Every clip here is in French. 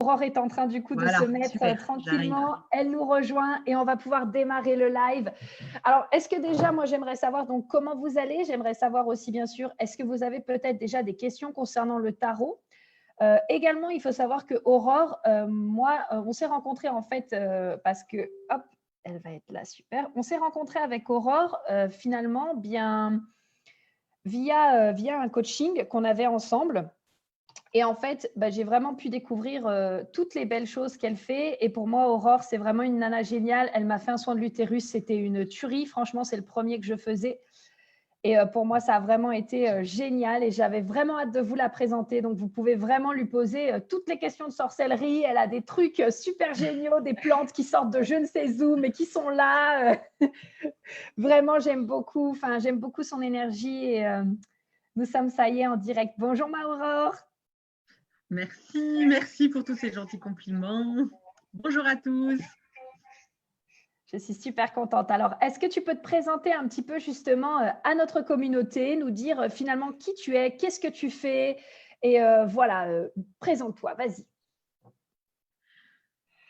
Aurore est en train du coup de se mettre tranquillement. Elle nous rejoint et on va pouvoir démarrer le live. Alors, est-ce que déjà, moi, j'aimerais savoir donc comment vous allez. J'aimerais savoir aussi, bien sûr, est-ce que vous avez peut-être déjà des questions concernant le tarot? Également, il faut savoir que Aurore, moi, on s'est rencontrés en fait parce que, hop, elle va être là, super. On s'est rencontrés avec Aurore finalement bien via un coaching qu'on avait ensemble. Et en fait, j'ai vraiment pu découvrir toutes les belles choses qu'elle fait. Et pour moi, Aurore, c'est vraiment une nana géniale. Elle m'a fait un soin de l'utérus. C'était une tuerie. Franchement, c'est le premier que je faisais. Et pour moi, ça a vraiment été génial. Et j'avais vraiment hâte de vous la présenter. Donc, vous pouvez vraiment lui poser toutes les questions de sorcellerie. Elle a des trucs super géniaux, des plantes qui sortent de je ne sais où, mais qui sont là. Vraiment, j'aime beaucoup. Enfin, j'aime beaucoup son énergie. Et nous sommes, ça y est, en direct. Bonjour, ma Aurore. Merci pour tous ces gentils compliments. Bonjour à tous. Je suis super contente. Alors, est-ce que tu peux te présenter un petit peu justement à notre communauté, nous dire finalement qui tu es, qu'est-ce que tu fais et voilà, présente-toi, vas-y.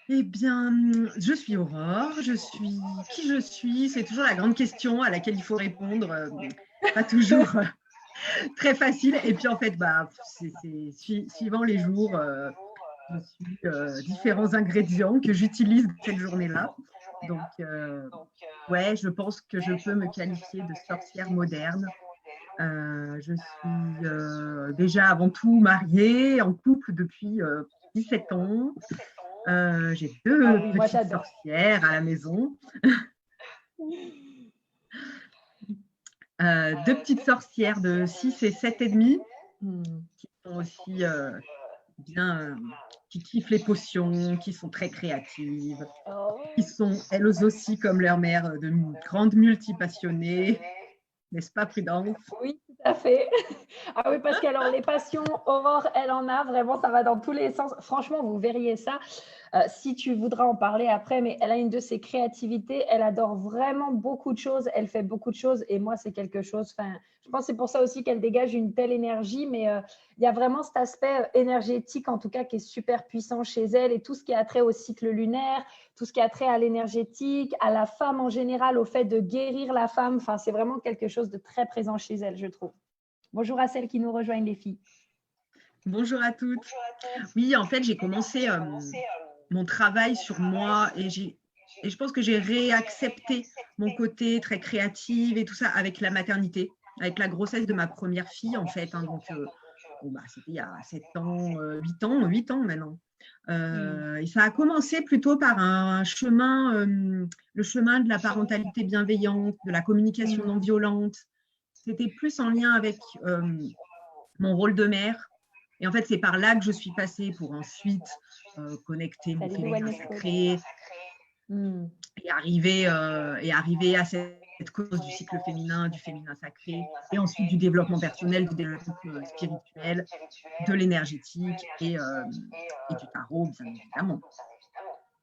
Eh bien, je suis Aurore, qui je suis, c'est toujours la grande question à laquelle il faut répondre, pas toujours très facile. Et puis en fait, c'est suivant les jours, je suis différents ingrédients que j'utilise cette journée-là. Donc, ouais, je pense que je peux me qualifier de sorcière moderne. Je suis déjà avant tout mariée, en couple depuis 17 ans. J'ai deux petites sorcières à la maison. Deux petites sorcières de 6 et 7 et demi qui sont aussi qui kiffent les potions, qui sont très créatives, qui sont elles aussi comme leur mère de grandes multipassionnées. N'est-ce pas, Prudence? Oui, tout à fait. Ah oui, parce qu'alors les passions, Aurore, elle en a vraiment, ça va dans tous les sens. Franchement, vous verriez ça. Si tu voudras en parler après, mais elle a une de ses créativités, elle adore vraiment beaucoup de choses, elle fait beaucoup de choses et moi, c'est quelque chose, je pense que c'est pour ça aussi qu'elle dégage une telle énergie, mais il y a vraiment cet aspect énergétique, en tout cas, qui est super puissant chez elle et tout ce qui a trait au cycle lunaire, tout ce qui a trait à l'énergétique, à la femme en général, au fait de guérir la femme, c'est vraiment quelque chose de très présent chez elle, je trouve. Bonjour à celles qui nous rejoignent, les filles. Bonjour à toutes. Oui, en fait, j'ai commencé mon travail sur moi et je pense que j'ai réaccepté mon côté très créative et tout ça avec la maternité, avec la grossesse de ma première fille, en fait. Donc, c'était il y a 7 ans, 8 ans maintenant. Et ça a commencé plutôt par un chemin, le chemin de la parentalité bienveillante, de la communication non violente. C'était plus en lien avec mon rôle de mère. Et en fait, c'est par là que je suis passée pour ensuite connecter mon féminin sacré et arriver à cette cause du cycle féminin, du féminin sacré, et ensuite du développement personnel, du développement spirituel, de l'énergétique et du tarot, bien évidemment.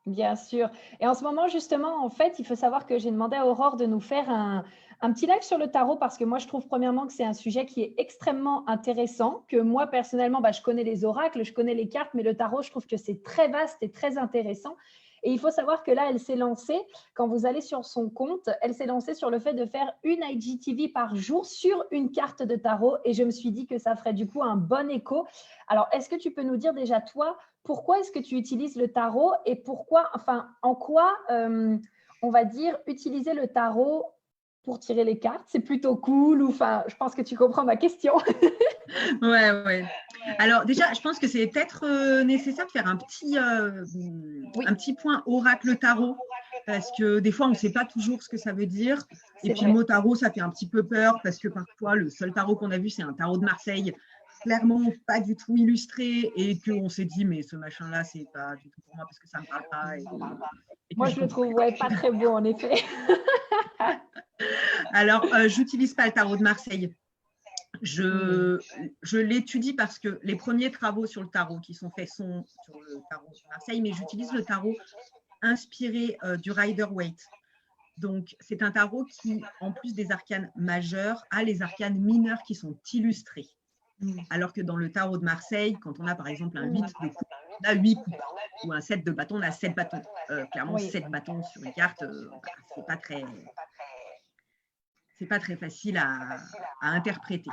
Bien sûr. Et en ce moment, justement, en fait, il faut savoir que j'ai demandé à Aurore de nous faire un petit live sur le tarot parce que moi, je trouve premièrement que c'est un sujet qui est extrêmement intéressant, que moi, personnellement, je connais les oracles, je connais les cartes, mais le tarot, je trouve que c'est très vaste et très intéressant. Et il faut savoir que là, elle s'est lancée, quand vous allez sur son compte, elle s'est lancée sur le fait de faire une IGTV par jour sur une carte de tarot. Et je me suis dit que ça ferait du coup un bon écho. Alors, est-ce que tu peux nous dire déjà, toi, pourquoi est-ce que tu utilises le tarot et pourquoi, en quoi, on va dire, utiliser le tarot pour tirer les cartes, c'est plutôt cool ou je pense que tu comprends ma question. Ouais. Alors déjà, je pense que c'est peut-être nécessaire de faire un petit point oracle tarot parce que des fois, on ne sait pas toujours ce que ça veut dire. Et puis, le mot tarot, ça fait un petit peu peur parce que parfois, le seul tarot qu'on a vu, c'est un tarot de Marseille, clairement pas du tout illustré et qu'on s'est dit, mais ce machin-là, c'est pas du tout pour moi parce que ça ne me parle pas. Moi, je le trouve pas très beau, en effet. Alors, j'utilise pas le tarot de Marseille. Je l'étudie parce que les premiers travaux sur le tarot qui sont faits sont sur le tarot de Marseille, mais j'utilise le tarot inspiré du Rider-Waite. Donc, c'est un tarot qui, en plus des arcanes majeurs, a les arcanes mineurs qui sont illustrés. Alors que dans le tarot de Marseille, quand on a par exemple un 8 de coupe, on a 8 coupes. Ou un set de bâtons, on a 7 bâtons. Clairement, 7 bâtons sur une carte, c'est pas très facile à interpréter.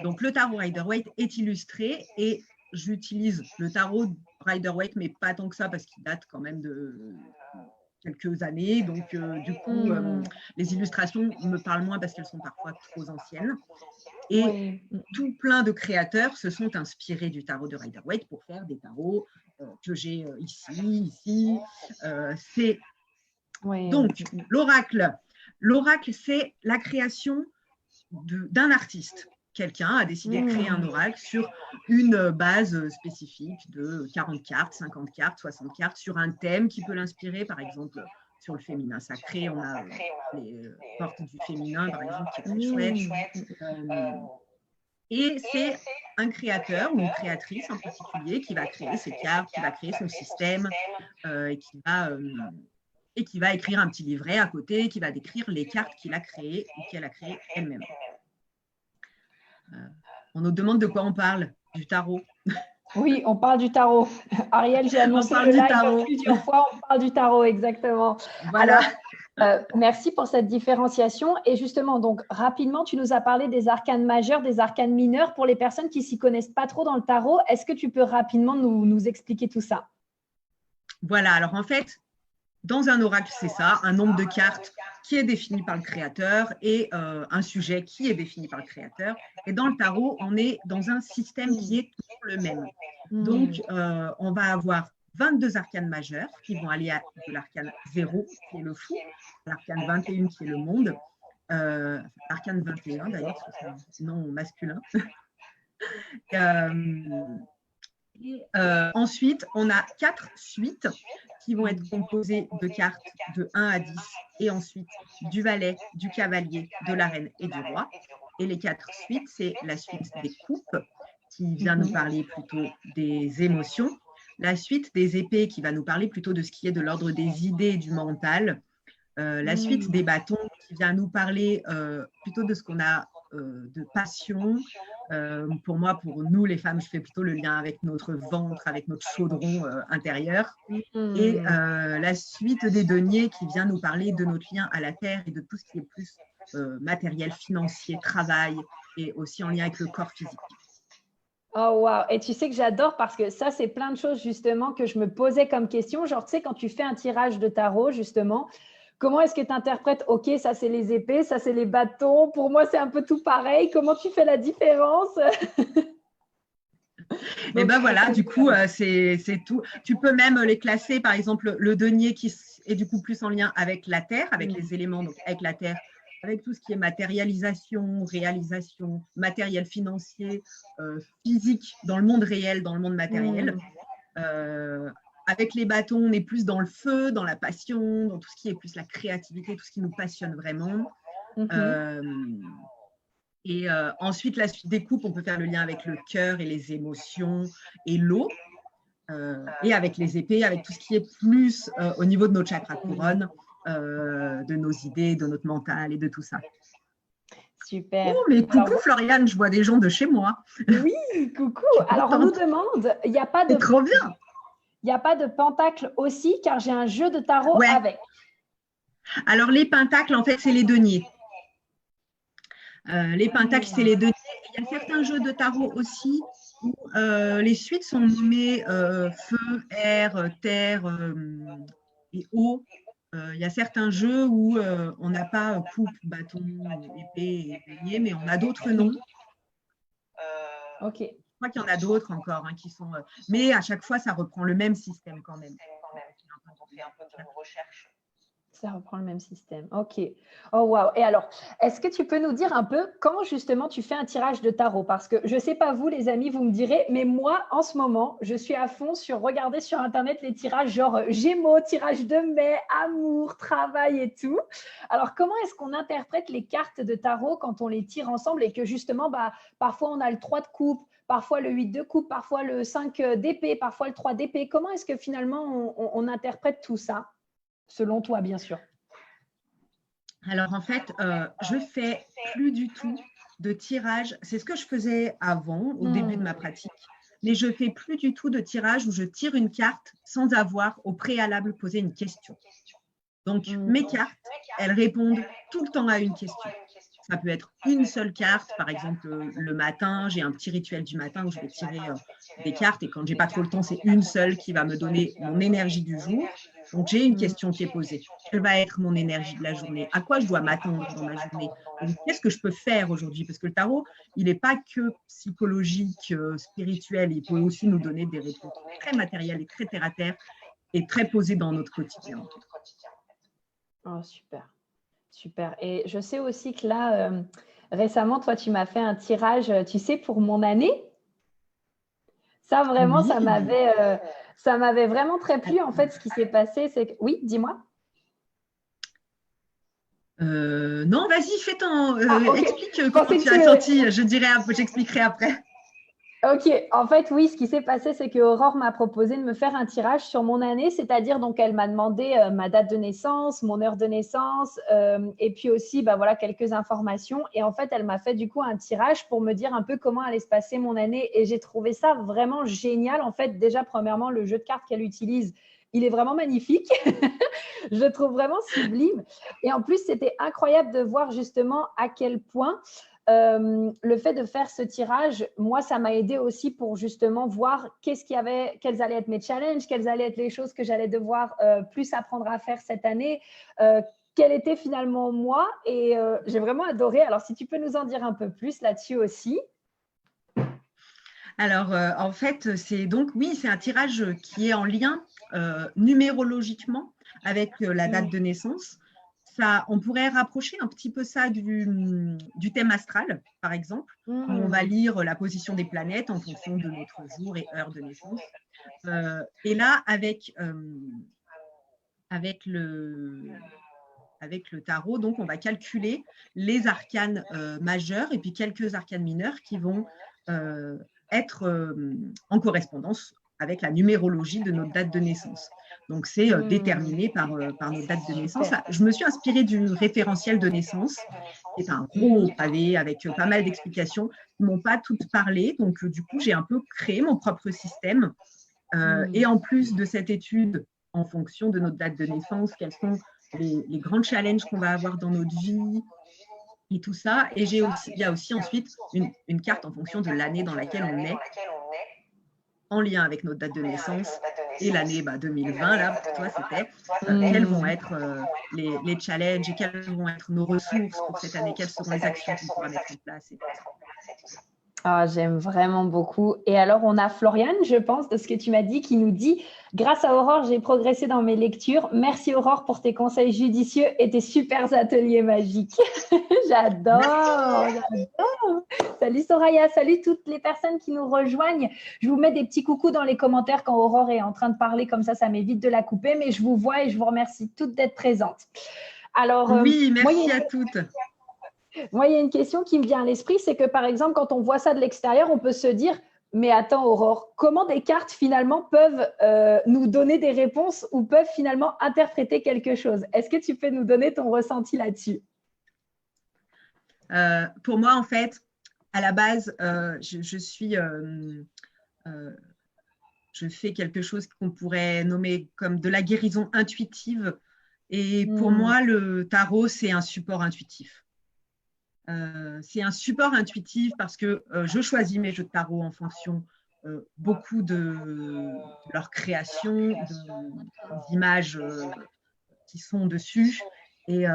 Donc, le tarot Rider-Waite est illustré et j'utilise le tarot Rider-Waite, mais pas tant que ça parce qu'il date quand même de quelques années. Donc, du coup, les illustrations me parlent moins parce qu'elles sont parfois trop anciennes. Et tout plein de créateurs se sont inspirés du tarot de Rider-Waite pour faire des tarots que j'ai ici. Donc, l'oracle. L'oracle, c'est la création d'un artiste. Quelqu'un a décidé de créer un oracle sur une base spécifique de 40 cartes, 50 cartes, 60 cartes, sur un thème qui peut l'inspirer, par exemple, sur le féminin sacré. On a les portes du féminin, par exemple, qui est très chouette. Et c'est un créateur ou une créatrice en particulier qui va créer ses cartes, qui va créer son système et qui va écrire un petit livret à côté, qui va décrire les cartes qu'il a créées ou qu'elle a créées elle-même. On nous demande de quoi on parle, du tarot. Oui, on parle du tarot. Ariel, j'ai annoncé le live plusieurs fois, on parle du tarot, exactement. Voilà. Alors, merci pour cette différenciation. Et justement, donc rapidement, tu nous as parlé des arcanes majeurs, des arcanes mineurs. Pour les personnes qui ne s'y connaissent pas trop dans le tarot, est-ce que tu peux rapidement nous expliquer tout ça? Voilà, alors en fait, dans un oracle, c'est ça, un nombre de cartes qui est défini par le créateur et un sujet qui est défini par le créateur. Et dans le tarot, on est dans un système qui est toujours le même. Donc, on va avoir 22 arcanes majeures qui vont aller de l'arcane 0, qui est le fou, l'arcane 21, qui est le monde, l'arcane 21 d'ailleurs, parce que c'est un nom masculin. Ensuite, on a 4 suites qui vont être composées de cartes de 1 à 10 et ensuite du valet, du cavalier, de la reine et du roi. Et les 4 suites, c'est la suite des coupes qui vient nous parler plutôt des émotions, la suite des épées qui va nous parler plutôt de ce qui est de l'ordre des idées, du mental, la suite des bâtons qui vient nous parler plutôt de ce qu'on a de passion. Pour moi, pour nous les femmes, je fais plutôt le lien avec notre ventre, avec notre chaudron intérieur. Et la suite des deniers qui vient nous parler de notre lien à la terre et de tout ce qui est plus matériel, financier, travail et aussi en lien avec le corps physique. Oh wow! Et tu sais que j'adore parce que ça, c'est plein de choses justement que je me posais comme question. Genre, tu sais, quand tu fais un tirage de tarot, justement, comment est-ce que tu interprètes? Ok, ça c'est les épées, ça c'est les bâtons. Pour moi, c'est un peu tout pareil. Comment tu fais la différence? Et ben voilà, du coup, c'est tout. Tu peux même les classer, par exemple, le denier qui est du coup plus en lien avec la terre, avec les éléments, donc avec la terre, avec tout ce qui est matérialisation, réalisation, matériel financier, physique, dans le monde réel, dans le monde matériel. Avec les bâtons, on est plus dans le feu, dans la passion, dans tout ce qui est plus la créativité, tout ce qui nous passionne vraiment. Et ensuite, la suite des coupes, on peut faire le lien avec le cœur et les émotions et l'eau. Et avec les épées, avec tout ce qui est plus au niveau de notre chakra couronne, de nos idées, de notre mental et de tout ça. Super. Oh, mais coucou Floriane, je vois des gens de chez moi. Oui, coucou. Alors, on nous demande, il n'y a pas de… C'est trop bien. Il n'y a pas de pentacle aussi, car j'ai un jeu de tarot avec. Alors, les pentacles, en fait, c'est les deniers. Les pentacles, c'est les deniers. Il y a certains jeux de tarot aussi où les suites sont nommées feu, air, terre et eau. Il y a certains jeux où on n'a pas coupe, bâton, épée et denier, mais on a d'autres noms. Ok. Je crois qu'il y en a d'autres encore qui sont… mais à chaque fois, ça reprend le même système quand même. On fait un peu de recherche. Ça reprend le même système. Ok. Oh, wow. Et alors, est-ce que tu peux nous dire un peu quand justement tu fais un tirage de tarot? Parce que je ne sais pas vous, les amis, vous me direz, mais moi, en ce moment, je suis à fond sur regarder sur Internet les tirages genre Gémeaux, tirage de mai, amour, travail et tout. Alors, comment est-ce qu'on interprète les cartes de tarot quand on les tire ensemble et que justement, parfois on a le 3 de coupe, parfois le 8 de coupe, parfois le 5 d'épée, parfois le 3 d'épée. Comment est-ce que finalement on interprète tout ça? Selon toi, bien sûr. Alors, en fait, je ne fais plus du tout de tirage. C'est ce que je faisais avant, au début de ma pratique, mais je ne fais plus du tout de tirage où je tire une carte sans avoir au préalable posé une question. Donc, mes cartes, elles répondent tout le temps à une question. Ça peut être une seule carte, par exemple, le matin, j'ai un petit rituel du matin où je vais tirer des cartes et quand je n'ai pas trop le temps, c'est une seule qui va me donner mon énergie du jour. Donc, j'ai une question qui est posée. Quelle va être mon énergie de la journée? À quoi je dois m'attendre dans ma journée? Qu'est-ce que je peux faire aujourd'hui? Parce que le tarot, il n'est pas que psychologique, spirituel, il peut aussi nous donner des réponses très matérielles et très terre-à-terre et très posées dans notre quotidien. Oh, super. Super. Et je sais aussi que là, récemment, toi, tu m'as fait un tirage, tu sais, pour mon année. Ça, vraiment, oui. ça m'avait vraiment très plu. En fait, ce qui s'est passé, c'est que… Oui, dis-moi. Non, vas-y, fais ton… okay. Explique comment tu as senti. J'expliquerai après. Ok, en fait, oui, ce qui s'est passé, c'est que Aurore m'a proposé de me faire un tirage sur mon année, c'est-à-dire donc elle m'a demandé ma date de naissance, mon heure de naissance, et puis aussi, bah, voilà, quelques informations. Et en fait, elle m'a fait du coup un tirage pour me dire un peu comment allait se passer mon année. Et j'ai trouvé ça vraiment génial. En fait, déjà, premièrement, le jeu de cartes qu'elle utilise, il est vraiment magnifique. Je le trouve vraiment sublime. Et en plus, c'était incroyable de voir justement à quel point le fait de faire ce tirage, moi, ça m'a aidé aussi pour justement voir quels allaient être mes challenges, quelles allaient être les choses que j'allais devoir plus apprendre à faire cette année, quel était finalement moi. Et j'ai vraiment adoré. Alors, si tu peux nous en dire un peu plus là-dessus aussi. Alors, en fait, c'est un tirage qui est en lien numérologiquement avec la date de naissance. Ça, on pourrait rapprocher un petit peu ça du thème astral, par exemple, où on va lire la position des planètes en fonction de notre jour et heure de naissance. Et là, avec le tarot, donc on va calculer les arcanes majeurs et puis quelques arcanes mineurs qui vont être en correspondance avec la numérologie de notre date de naissance. Donc, c'est déterminé par notre date de naissance. Je me suis inspirée du référentiel de naissance, qui est un gros pavé avec pas mal d'explications qui ne m'ont pas toutes parlé. Donc, du coup, j'ai un peu créé mon propre système. Et en plus de cette étude, en fonction de notre date de naissance, quels sont les grands challenges qu'on va avoir dans notre vie et tout ça. Et il y a aussi ensuite une carte en fonction de l'année dans laquelle on est, en lien avec notre date de naissance et l'année 2020, là, pour toi, c'était quels vont être les challenges et quelles vont être nos ressources pour cette année, quelles seront les actions qu'on pourra mettre en place. Et tout ça. Ah, j'aime vraiment beaucoup. Et alors, on a Floriane, je pense, de ce que tu m'as dit, qui nous dit « Grâce à Aurore, j'ai progressé dans mes lectures. Merci Aurore pour tes conseils judicieux et tes super ateliers magiques. » J'adore. Salut Soraya, salut toutes les personnes qui nous rejoignent. Je vous mets des petits coucous dans les commentaires quand Aurore est en train de parler, comme ça m'évite de la couper, mais je vous vois et je vous remercie toutes d'être présentes. Alors, oui, merci à toutes. Moi, il y a une question qui me vient à l'esprit, c'est que par exemple, quand on voit ça de l'extérieur, on peut se dire « Mais attends Aurore, comment des cartes finalement peuvent nous donner des réponses ou peuvent finalement interpréter quelque chose ?» Est-ce que tu peux nous donner ton ressenti là-dessus? Pour moi, en fait, à la base, je fais quelque chose qu'on pourrait nommer comme de la guérison intuitive. Et pour moi, le tarot, c'est un support intuitif. C'est un support intuitif parce que je choisis mes jeux de tarot en fonction beaucoup de leur création, des images qui sont dessus. Et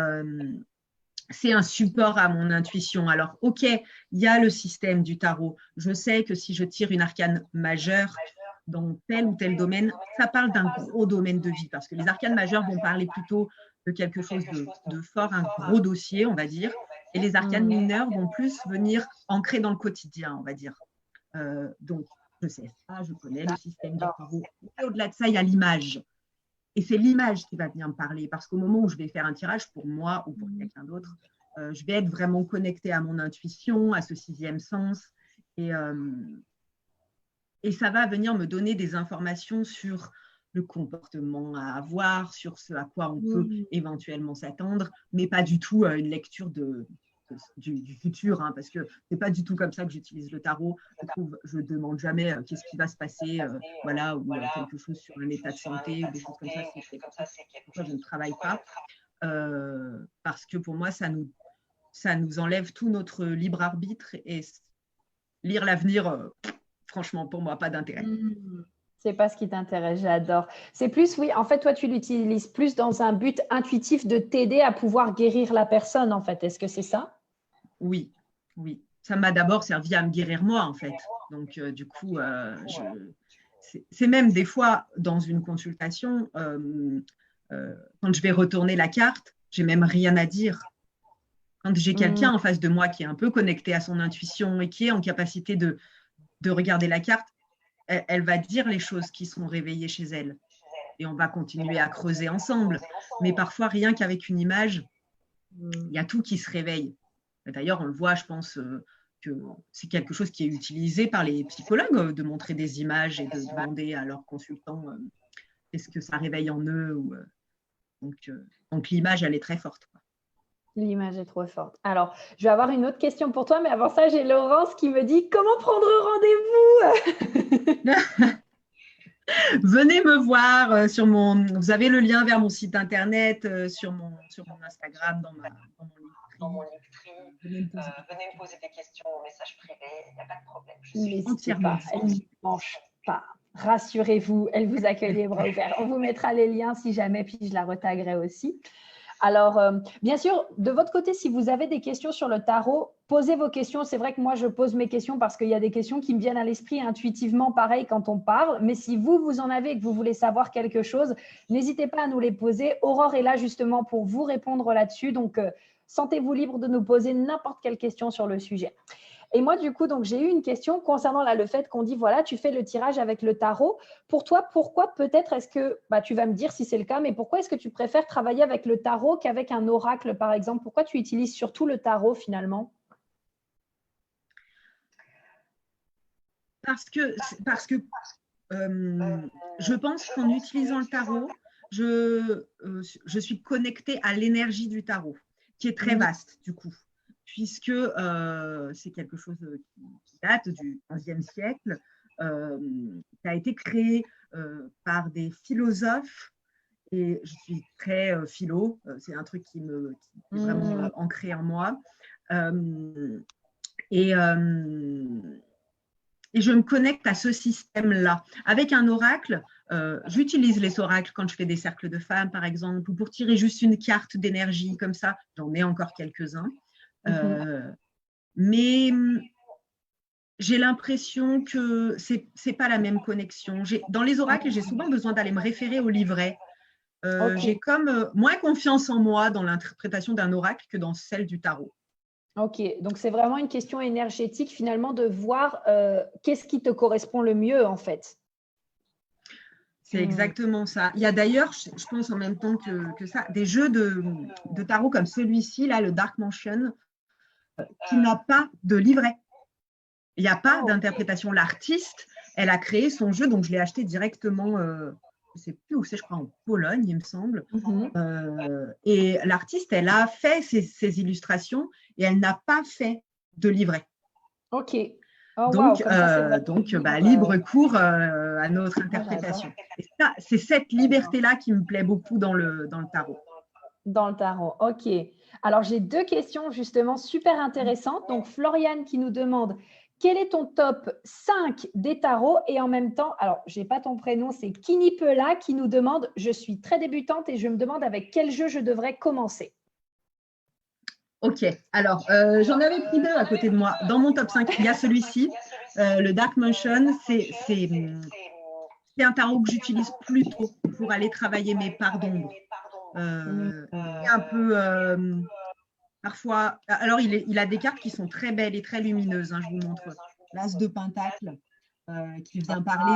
c'est un support à mon intuition. Alors, ok, il y a le système du tarot. Je sais que si je tire une arcane majeure dans tel ou tel domaine, ça parle d'un gros domaine de vie parce que les arcanes majeures vont parler plutôt de quelque chose de fort, un gros dossier, on va dire. Et les arcanes mineures vont plus venir ancrer dans le quotidien, on va dire. Donc, je sais ça, je connais le système du tarot. Et au-delà de ça, il y a l'image. Et c'est l'image qui va venir me parler parce qu'au moment où je vais faire un tirage pour moi ou pour quelqu'un d'autre, je vais être vraiment connectée à mon intuition, à ce sixième sens. Et ça va venir me donner des informations sur le comportement à avoir, sur ce à quoi on peut éventuellement s'attendre, mais pas du tout une lecture de du futur, hein, parce que ce n'est pas du tout comme ça que j'utilise le tarot. Je ne demande jamais qu'est-ce qui va se passer, voilà, ou quelque chose sur un état de santé, ou des choses comme ça. C'est pourquoi je ne travaille pas. Parce que pour moi, ça nous enlève tout notre libre arbitre et lire l'avenir, franchement, pour moi, pas d'intérêt. C'est pas ce qui t'intéresse, j'adore. C'est plus, oui, en fait, toi, tu l'utilises plus dans un but intuitif de t'aider à pouvoir guérir la personne, en fait. Est-ce que c'est ça? Oui, oui. Ça m'a d'abord servi à me guérir moi, en fait. Donc, du coup, c'est même des fois, dans une consultation, quand je vais retourner la carte, j'ai même rien à dire. Quand j'ai quelqu'un en face de moi qui est un peu connecté à son intuition et qui est en capacité de regarder la carte, elle va dire les choses qui sont réveillées chez elle. Et on va continuer à creuser ensemble. Mais parfois, rien qu'avec une image, il y a tout qui se réveille. D'ailleurs, on le voit, je pense que c'est quelque chose qui est utilisé par les psychologues, de montrer des images et de demander à leurs consultants qu'est-ce que ça réveille en eux. Donc l'image, elle est très forte. L'image est trop forte. Alors, je vais avoir une autre question pour toi, mais avant ça, j'ai Laurence qui me dit « Comment prendre rendez-vous ?» Venez me voir sur mon… Vous avez le lien vers mon site internet, sur mon Instagram, dans mon Linktree. Venez me poser des questions au message privé, il n'y a pas de problème. N'hésitez pas, elle ne mange pas. Rassurez-vous, elle vous accueille les bras ouverts. On vous mettra les liens si jamais, puis je la retaguerai aussi. Alors, bien sûr, de votre côté, si vous avez des questions sur le tarot, posez vos questions. C'est vrai que moi, je pose mes questions parce qu'il y a des questions qui me viennent à l'esprit intuitivement, pareil, quand on parle. Mais si vous en avez et que vous voulez savoir quelque chose, n'hésitez pas à nous les poser. Aurore est là justement pour vous répondre là-dessus. Donc, sentez-vous libre de nous poser n'importe quelle question sur le sujet. Et moi, du coup, donc j'ai eu une question concernant là, le fait qu'on dit, voilà, tu fais le tirage avec le tarot. Pour toi, pourquoi peut-être est-ce que, tu vas me dire si c'est le cas, mais pourquoi est-ce que tu préfères travailler avec le tarot qu'avec un oracle, par exemple? Pourquoi tu utilises surtout le tarot, finalement? Parce que je pense qu'en utilisant le tarot, je suis connectée à l'énergie du tarot, qui est très vaste, du coup, puisque c'est quelque chose qui date du XVe siècle, qui a été créé par des philosophes, et je suis très philo, c'est un truc qui est vraiment ancré en moi. Et je me connecte à ce système-là. Avec un oracle, j'utilise les oracles quand je fais des cercles de femmes, par exemple, ou pour tirer juste une carte d'énergie comme ça. J'en ai encore quelques-uns. Mais j'ai l'impression que ce n'est pas la même connexion. Dans les oracles, j'ai souvent besoin d'aller me référer au livret. J'ai comme moins confiance en moi dans l'interprétation d'un oracle que dans celle du tarot. Ok, donc c'est vraiment une question énergétique finalement de voir qu'est-ce qui te correspond le mieux en fait. C'est exactement ça. Il y a d'ailleurs, je pense en même temps que ça, des jeux de tarot comme celui-ci, là, le Dark Mansion, qui n'a pas de livret. Il n'y a pas d'interprétation. L'artiste, elle a créé son jeu, donc je l'ai acheté directement, je ne sais plus où c'est, je crois en Pologne, il me semble. Et l'artiste, elle a fait ses illustrations et elle n'a pas fait de livret. Ok. Donc, libre cours à notre interprétation. Et ça, c'est cette liberté-là qui me plaît beaucoup dans le tarot. Dans le tarot, ok. Alors, j'ai deux questions justement super intéressantes. Donc, Floriane qui nous demande quel est ton top 5 des tarots? Et en même temps, alors, je n'ai pas ton prénom, c'est Kinipela qui nous demande, je suis très débutante et je me demande avec quel jeu je devrais commencer. Ok, alors j'en avais pris deux à côté de moi. Dans mon top 5, il y a celui-ci, le Dark Mansion. C'est un tarot que j'utilise plutôt pour aller travailler mes parts d'ombre. Un peu, parfois… Alors, il a des cartes qui sont très belles et très lumineuses. Hein, je vous montre l'As de Pentacle qui vient parler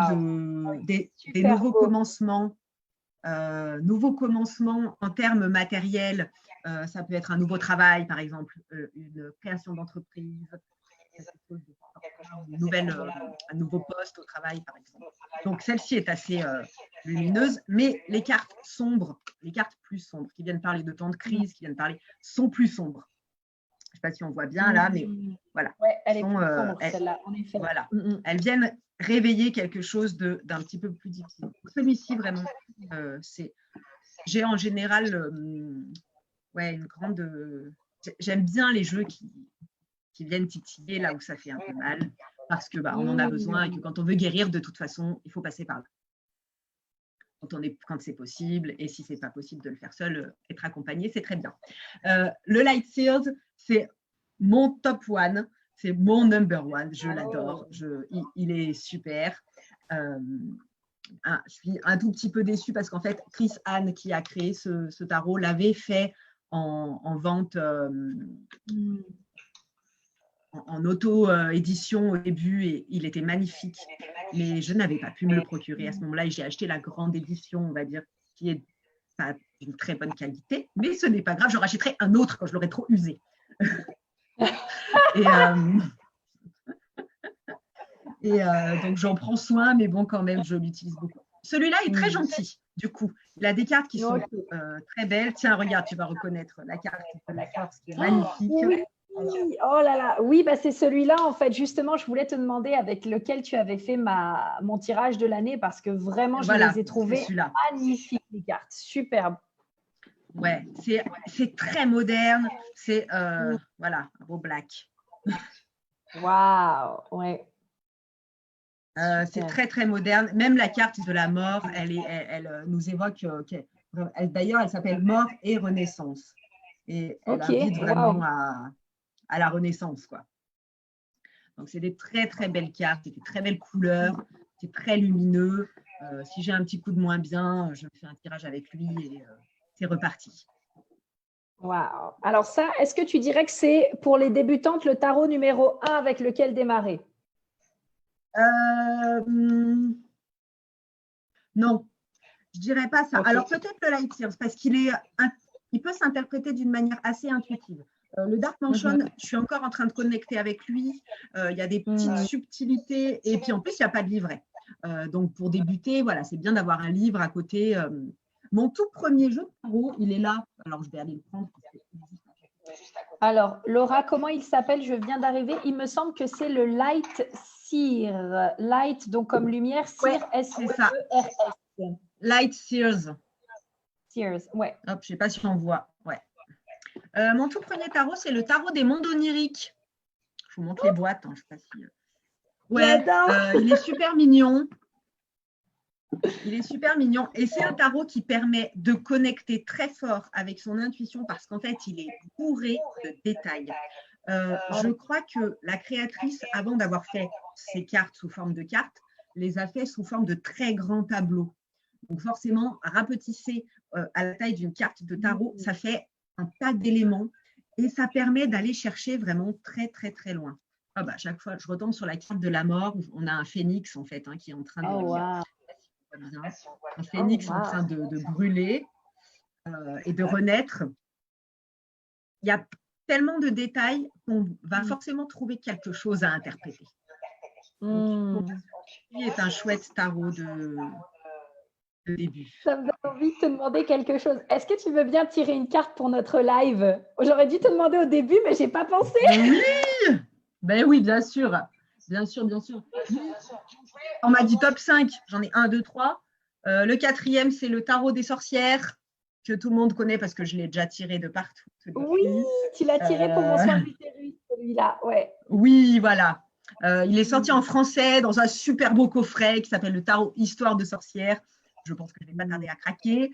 des nouveaux commencements. Nouveaux commencements en termes matériels. Ça peut être un nouveau travail, par exemple, une création d'entreprise, un nouveau poste au travail, par exemple. Donc, celle-ci est assez lumineuse, mais les cartes sombres, les cartes plus sombres, qui viennent parler de temps de crise, qui viennent parler, sont plus sombres. Je pas si on voit bien là, mais voilà. Ouais, elle est plus sombre, celle-là, en effet. Voilà. Elles viennent réveiller quelque chose d'un petit peu plus difficile. Celui-ci, vraiment, j'ai en général une grande… J'aime bien les jeux qui viennent titiller là où ça fait un peu mal, parce que on en a besoin et que quand on veut guérir, de toute façon, il faut passer par là. Quand c'est possible, et si c'est pas possible de le faire seul, être accompagné, c'est très bien. Le Light Sears, c'est mon top one, c'est mon number one, je l'adore, il est super. Je suis un tout petit peu déçue parce qu'en fait, Chris Anne, qui a créé ce tarot, l'avait fait en vente en auto-édition au début, et il était magnifique, mais je n'avais pas pu me le procurer à ce moment-là, et j'ai acheté la grande édition, on va dire, qui est pas d'une très bonne qualité, mais ce n'est pas grave, je rachèterai un autre quand je l'aurai trop usé. Donc j'en prends soin, mais bon, quand même, je l'utilise beaucoup. Celui-là est très gentil, du coup. Il a des cartes qui sont très belles. Tiens, regarde, tu vas reconnaître la carte de la force qui est magnifique. Oui, oh là là, oui, c'est celui-là en fait. Justement, je voulais te demander avec lequel tu avais fait mon tirage de l'année, parce que vraiment, je les ai trouvés magnifiques, les cartes, superbes. Ouais, c'est très moderne. C'est voilà, un beau black. Waouh, ouais. C'est très très moderne. Même la carte de la mort, elle nous évoque. D'ailleurs, elle s'appelle Mort et Renaissance. Et elle invite vraiment à la Renaissance, quoi. Donc, c'est des très très belles cartes, c'est des très belles couleurs, c'est très lumineux. Si j'ai un petit coup de moins bien, je fais un tirage avec lui et c'est reparti. Waouh. Alors ça, est-ce que tu dirais que c'est pour les débutantes le tarot numéro 1 avec lequel démarrer? Non, je dirais pas ça. Alors peut-être le Light Sears, parce qu'il peut s'interpréter d'une manière assez intuitive. Le Dark Mansion, je suis encore en train de connecter avec lui. Il y a des petites subtilités, et puis en plus, il n'y a pas de livret. Donc pour débuter, voilà, c'est bien d'avoir un livre à côté. Mon tout premier jeu de tarot, il est là. Alors je vais aller le prendre. Alors Laura, comment il s'appelle? Je viens d'arriver. Il me semble que c'est le Light Sears. Light, donc comme lumière, Sears, S-E-E-R-S. Light Sears. Sears, ouais. Hop, je ne sais pas si on voit. Ouais. Mon tout premier tarot, c'est le tarot des mondes oniriques. Je vous montre les boîtes. Hein, je sais pas si… Ouais, il est super mignon. Il est super mignon. Et c'est un tarot qui permet de connecter très fort avec son intuition, parce qu'en fait, il est bourré de détails. Je crois que la créatrice, avant d'avoir fait ces cartes sous forme de cartes, les a fait sous forme de très grands tableaux. Donc forcément, rapetisser à la taille d'une carte de tarot, ça fait un tas d'éléments et ça permet d'aller chercher vraiment très, très, très loin. Ah bah, à chaque fois, je retombe sur la carte de la mort. On a un phénix, en fait, qui est en train de… Un phénix en train de brûler et de renaître. Il y a tellement de détails qu'on va forcément trouver quelque chose à interpréter. Donc, il est un chouette tarot de début. Ça me donne envie de te demander quelque chose. Est-ce que tu veux bien tirer une carte pour notre live? J'aurais dû te demander au début, mais je n'ai pas pensé. Oui, ben oui, bien sûr. Bien sûr, bien sûr. On m'a dit top 5. J'en ai 1, 2, 3. Le 4e, c'est le tarot des sorcières, que tout le monde connaît parce que je l'ai déjà tiré de partout. Oui, tu l'as tiré pour mon soin d'utérus, celui-là. Ouais. Oui, voilà. Il est sorti en français dans un super beau coffret qui s'appelle le tarot Histoire de sorcières. Je pense que je ne vais pas tarder à craquer.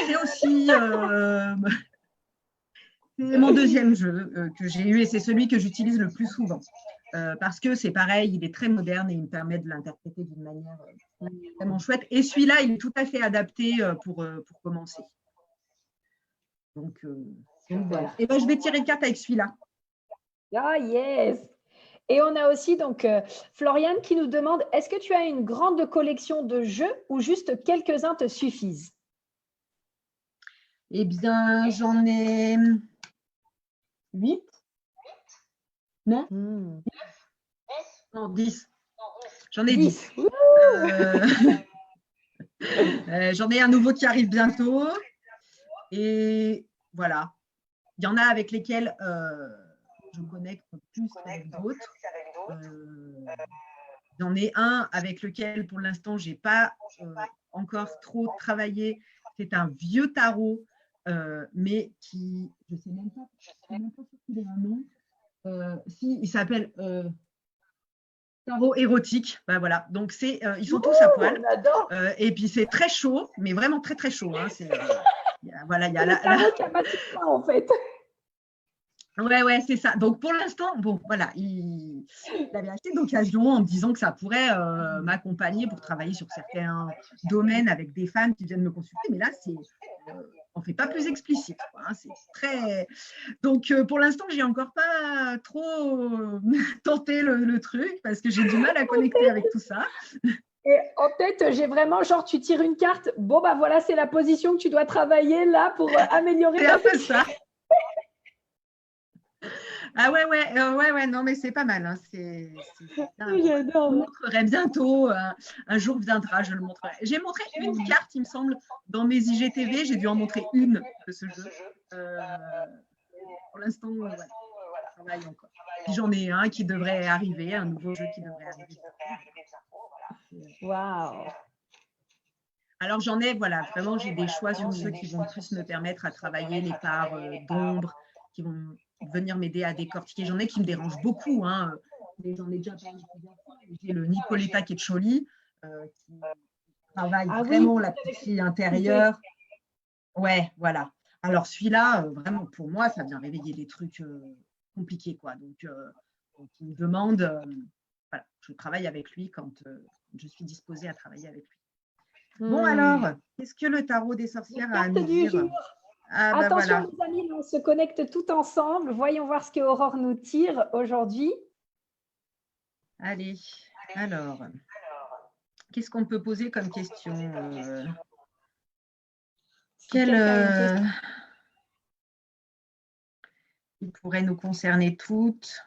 C'est aussi c'est mon deuxième jeu que j'ai eu, et c'est celui que j'utilise le plus souvent. Parce que c'est pareil, il est très moderne et il me permet de l'interpréter d'une manière vraiment chouette. Et celui-là, il est tout à fait adapté pour commencer. Donc voilà. Et ben, je vais tirer une carte avec celui-là. Ah yes. Et on a aussi donc Floriane qui nous demande, est-ce que tu as une grande collection de jeux ou juste quelques-uns te suffisent? Eh bien, j'en ai 8. Non 10. J'en ai 10. J'en ai un nouveau qui arrive bientôt. Et voilà. Il y en a avec lesquels je connecte plus avec d'autres. J'en ai un avec lequel, pour l'instant, je n'ai pas encore trop travaillé. C'est un vieux tarot, mais qui, je ne sais même pas s'il a un nom. Si, il s'appelle tarot érotique. Ben voilà. Donc, ils sont tous à poil. Et puis, c'est très chaud, mais vraiment très, très chaud. Hein. Voilà, il y a le tarot qui a pas tout ça, en fait. Ouais, c'est ça. Donc, pour l'instant, bon, voilà, il avait acheté d'occasion en me disant que ça pourrait m'accompagner pour travailler sur certains domaines avec des femmes qui viennent me consulter. Mais là, on ne fait pas plus explicite, quoi, hein, c'est très… Donc, pour l'instant, je n'ai encore pas trop tenté le truc parce que j'ai du mal à connecter avec tout ça. Et en tête, j'ai vraiment, genre, tu tires une carte. Bon, bah voilà, c'est la position que tu dois travailler là pour améliorer ta sexualité. C'est un peu ça. Ah ouais, non, mais c'est pas mal. Hein. J'adore. Je le montrerai bientôt. Un jour viendra, je le montrerai. J'ai montré une carte, il me semble, dans mes IGTV. J'ai dû en montrer une de ce jeu. Pour l'instant, voilà, je travaille encore. Puis j'en ai un qui devrait arriver, un nouveau jeu qui devrait arriver. Waouh. Alors j'en ai, voilà, vraiment, j'ai des choix sur ceux qui vont plus me permettre à travailler les parts d'ombre, qui vont venir m'aider à décortiquer. J'en ai qui me dérangent beaucoup. Hein. J'en ai déjà parlé plusieurs fois. J'ai le Nicoletta Queccioli qui travaille vraiment la petite fille intérieure. Ouais, voilà. Alors celui-là, vraiment, pour moi, ça vient réveiller des trucs compliqués, quoi. Donc il me demande, voilà, je travaille avec lui quand je suis disposée à travailler avec lui. Bon alors, qu'est-ce que le tarot des sorcières a à nous dire? Attention, les amis, on se connecte tout ensemble. Voyons voir ce que Aurore nous tire aujourd'hui. Allez, alors, qu'est-ce qu'on peut poser comme question? Quelle qui pourrait nous concerner toutes?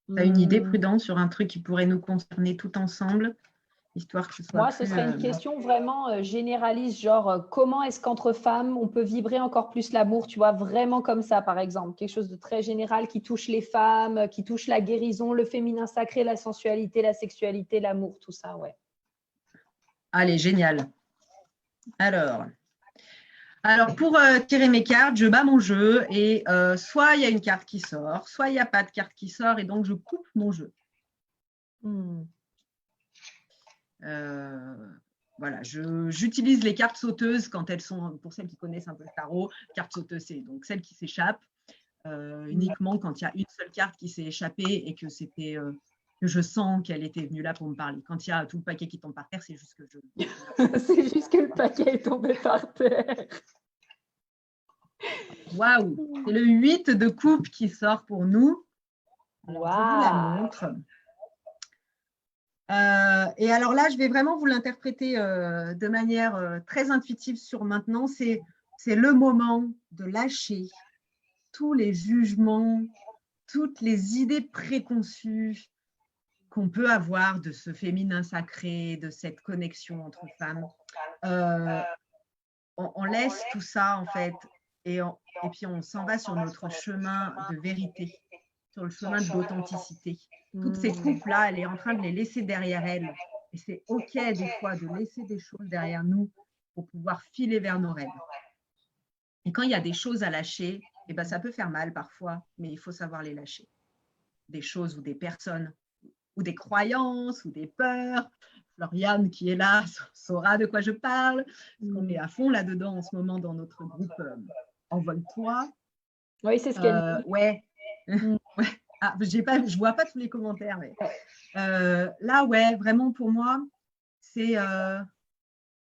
Tu as une idée, Prudence, sur un truc qui pourrait nous concerner toutes ensemble? Histoire que ce soit ce serait une question vraiment généraliste, genre comment est-ce qu'entre femmes, on peut vibrer encore plus l'amour, tu vois, vraiment comme ça, par exemple. Quelque chose de très général qui touche les femmes, qui touche la guérison, le féminin sacré, la sensualité, la sexualité, l'amour, tout ça, ouais. Allez, génial. Alors pour tirer mes cartes, je bats mon jeu et soit il y a une carte qui sort, soit il n'y a pas de carte qui sort et donc je coupe mon jeu. Voilà, j'utilise les cartes sauteuses quand elles sont, pour celles qui connaissent un peu le tarot, carte sauteuse, c'est donc celle qui s'échappe uniquement quand il y a une seule carte qui s'est échappée et que c'était que je sens qu'elle était venue là pour me parler. Quand il y a tout le paquet qui tombe par terre, c'est juste que c'est juste que le paquet est tombé par terre. Waouh, c'est le 8 de coupe qui sort pour nous. Alors, je vous la montre. Et alors là, je vais vraiment vous l'interpréter de manière très intuitive sur maintenant. C'est le moment de lâcher tous les jugements, toutes les idées préconçues qu'on peut avoir de ce féminin sacré, de cette connexion entre femmes. On laisse tout ça, en fait, et puis on s'en va sur notre chemin de vérité, sur le chemin de l'authenticité. Toutes ces coupes-là, elle est en train de les laisser derrière elle. Et c'est OK des fois de laisser des choses derrière nous pour pouvoir filer vers nos rêves. Et quand il y a des choses à lâcher, eh ben, ça peut faire mal parfois, mais il faut savoir les lâcher. Des choses ou des personnes, ou des croyances, ou des peurs. Floriane, qui est là, saura de quoi je parle, parce qu'on est à fond là-dedans en ce moment dans notre groupe Envole-toi. Oui, c'est ce qu'elle dit. Ouais. Ouais. Ah, je vois pas tous les commentaires, mais là, ouais, vraiment pour moi, c'est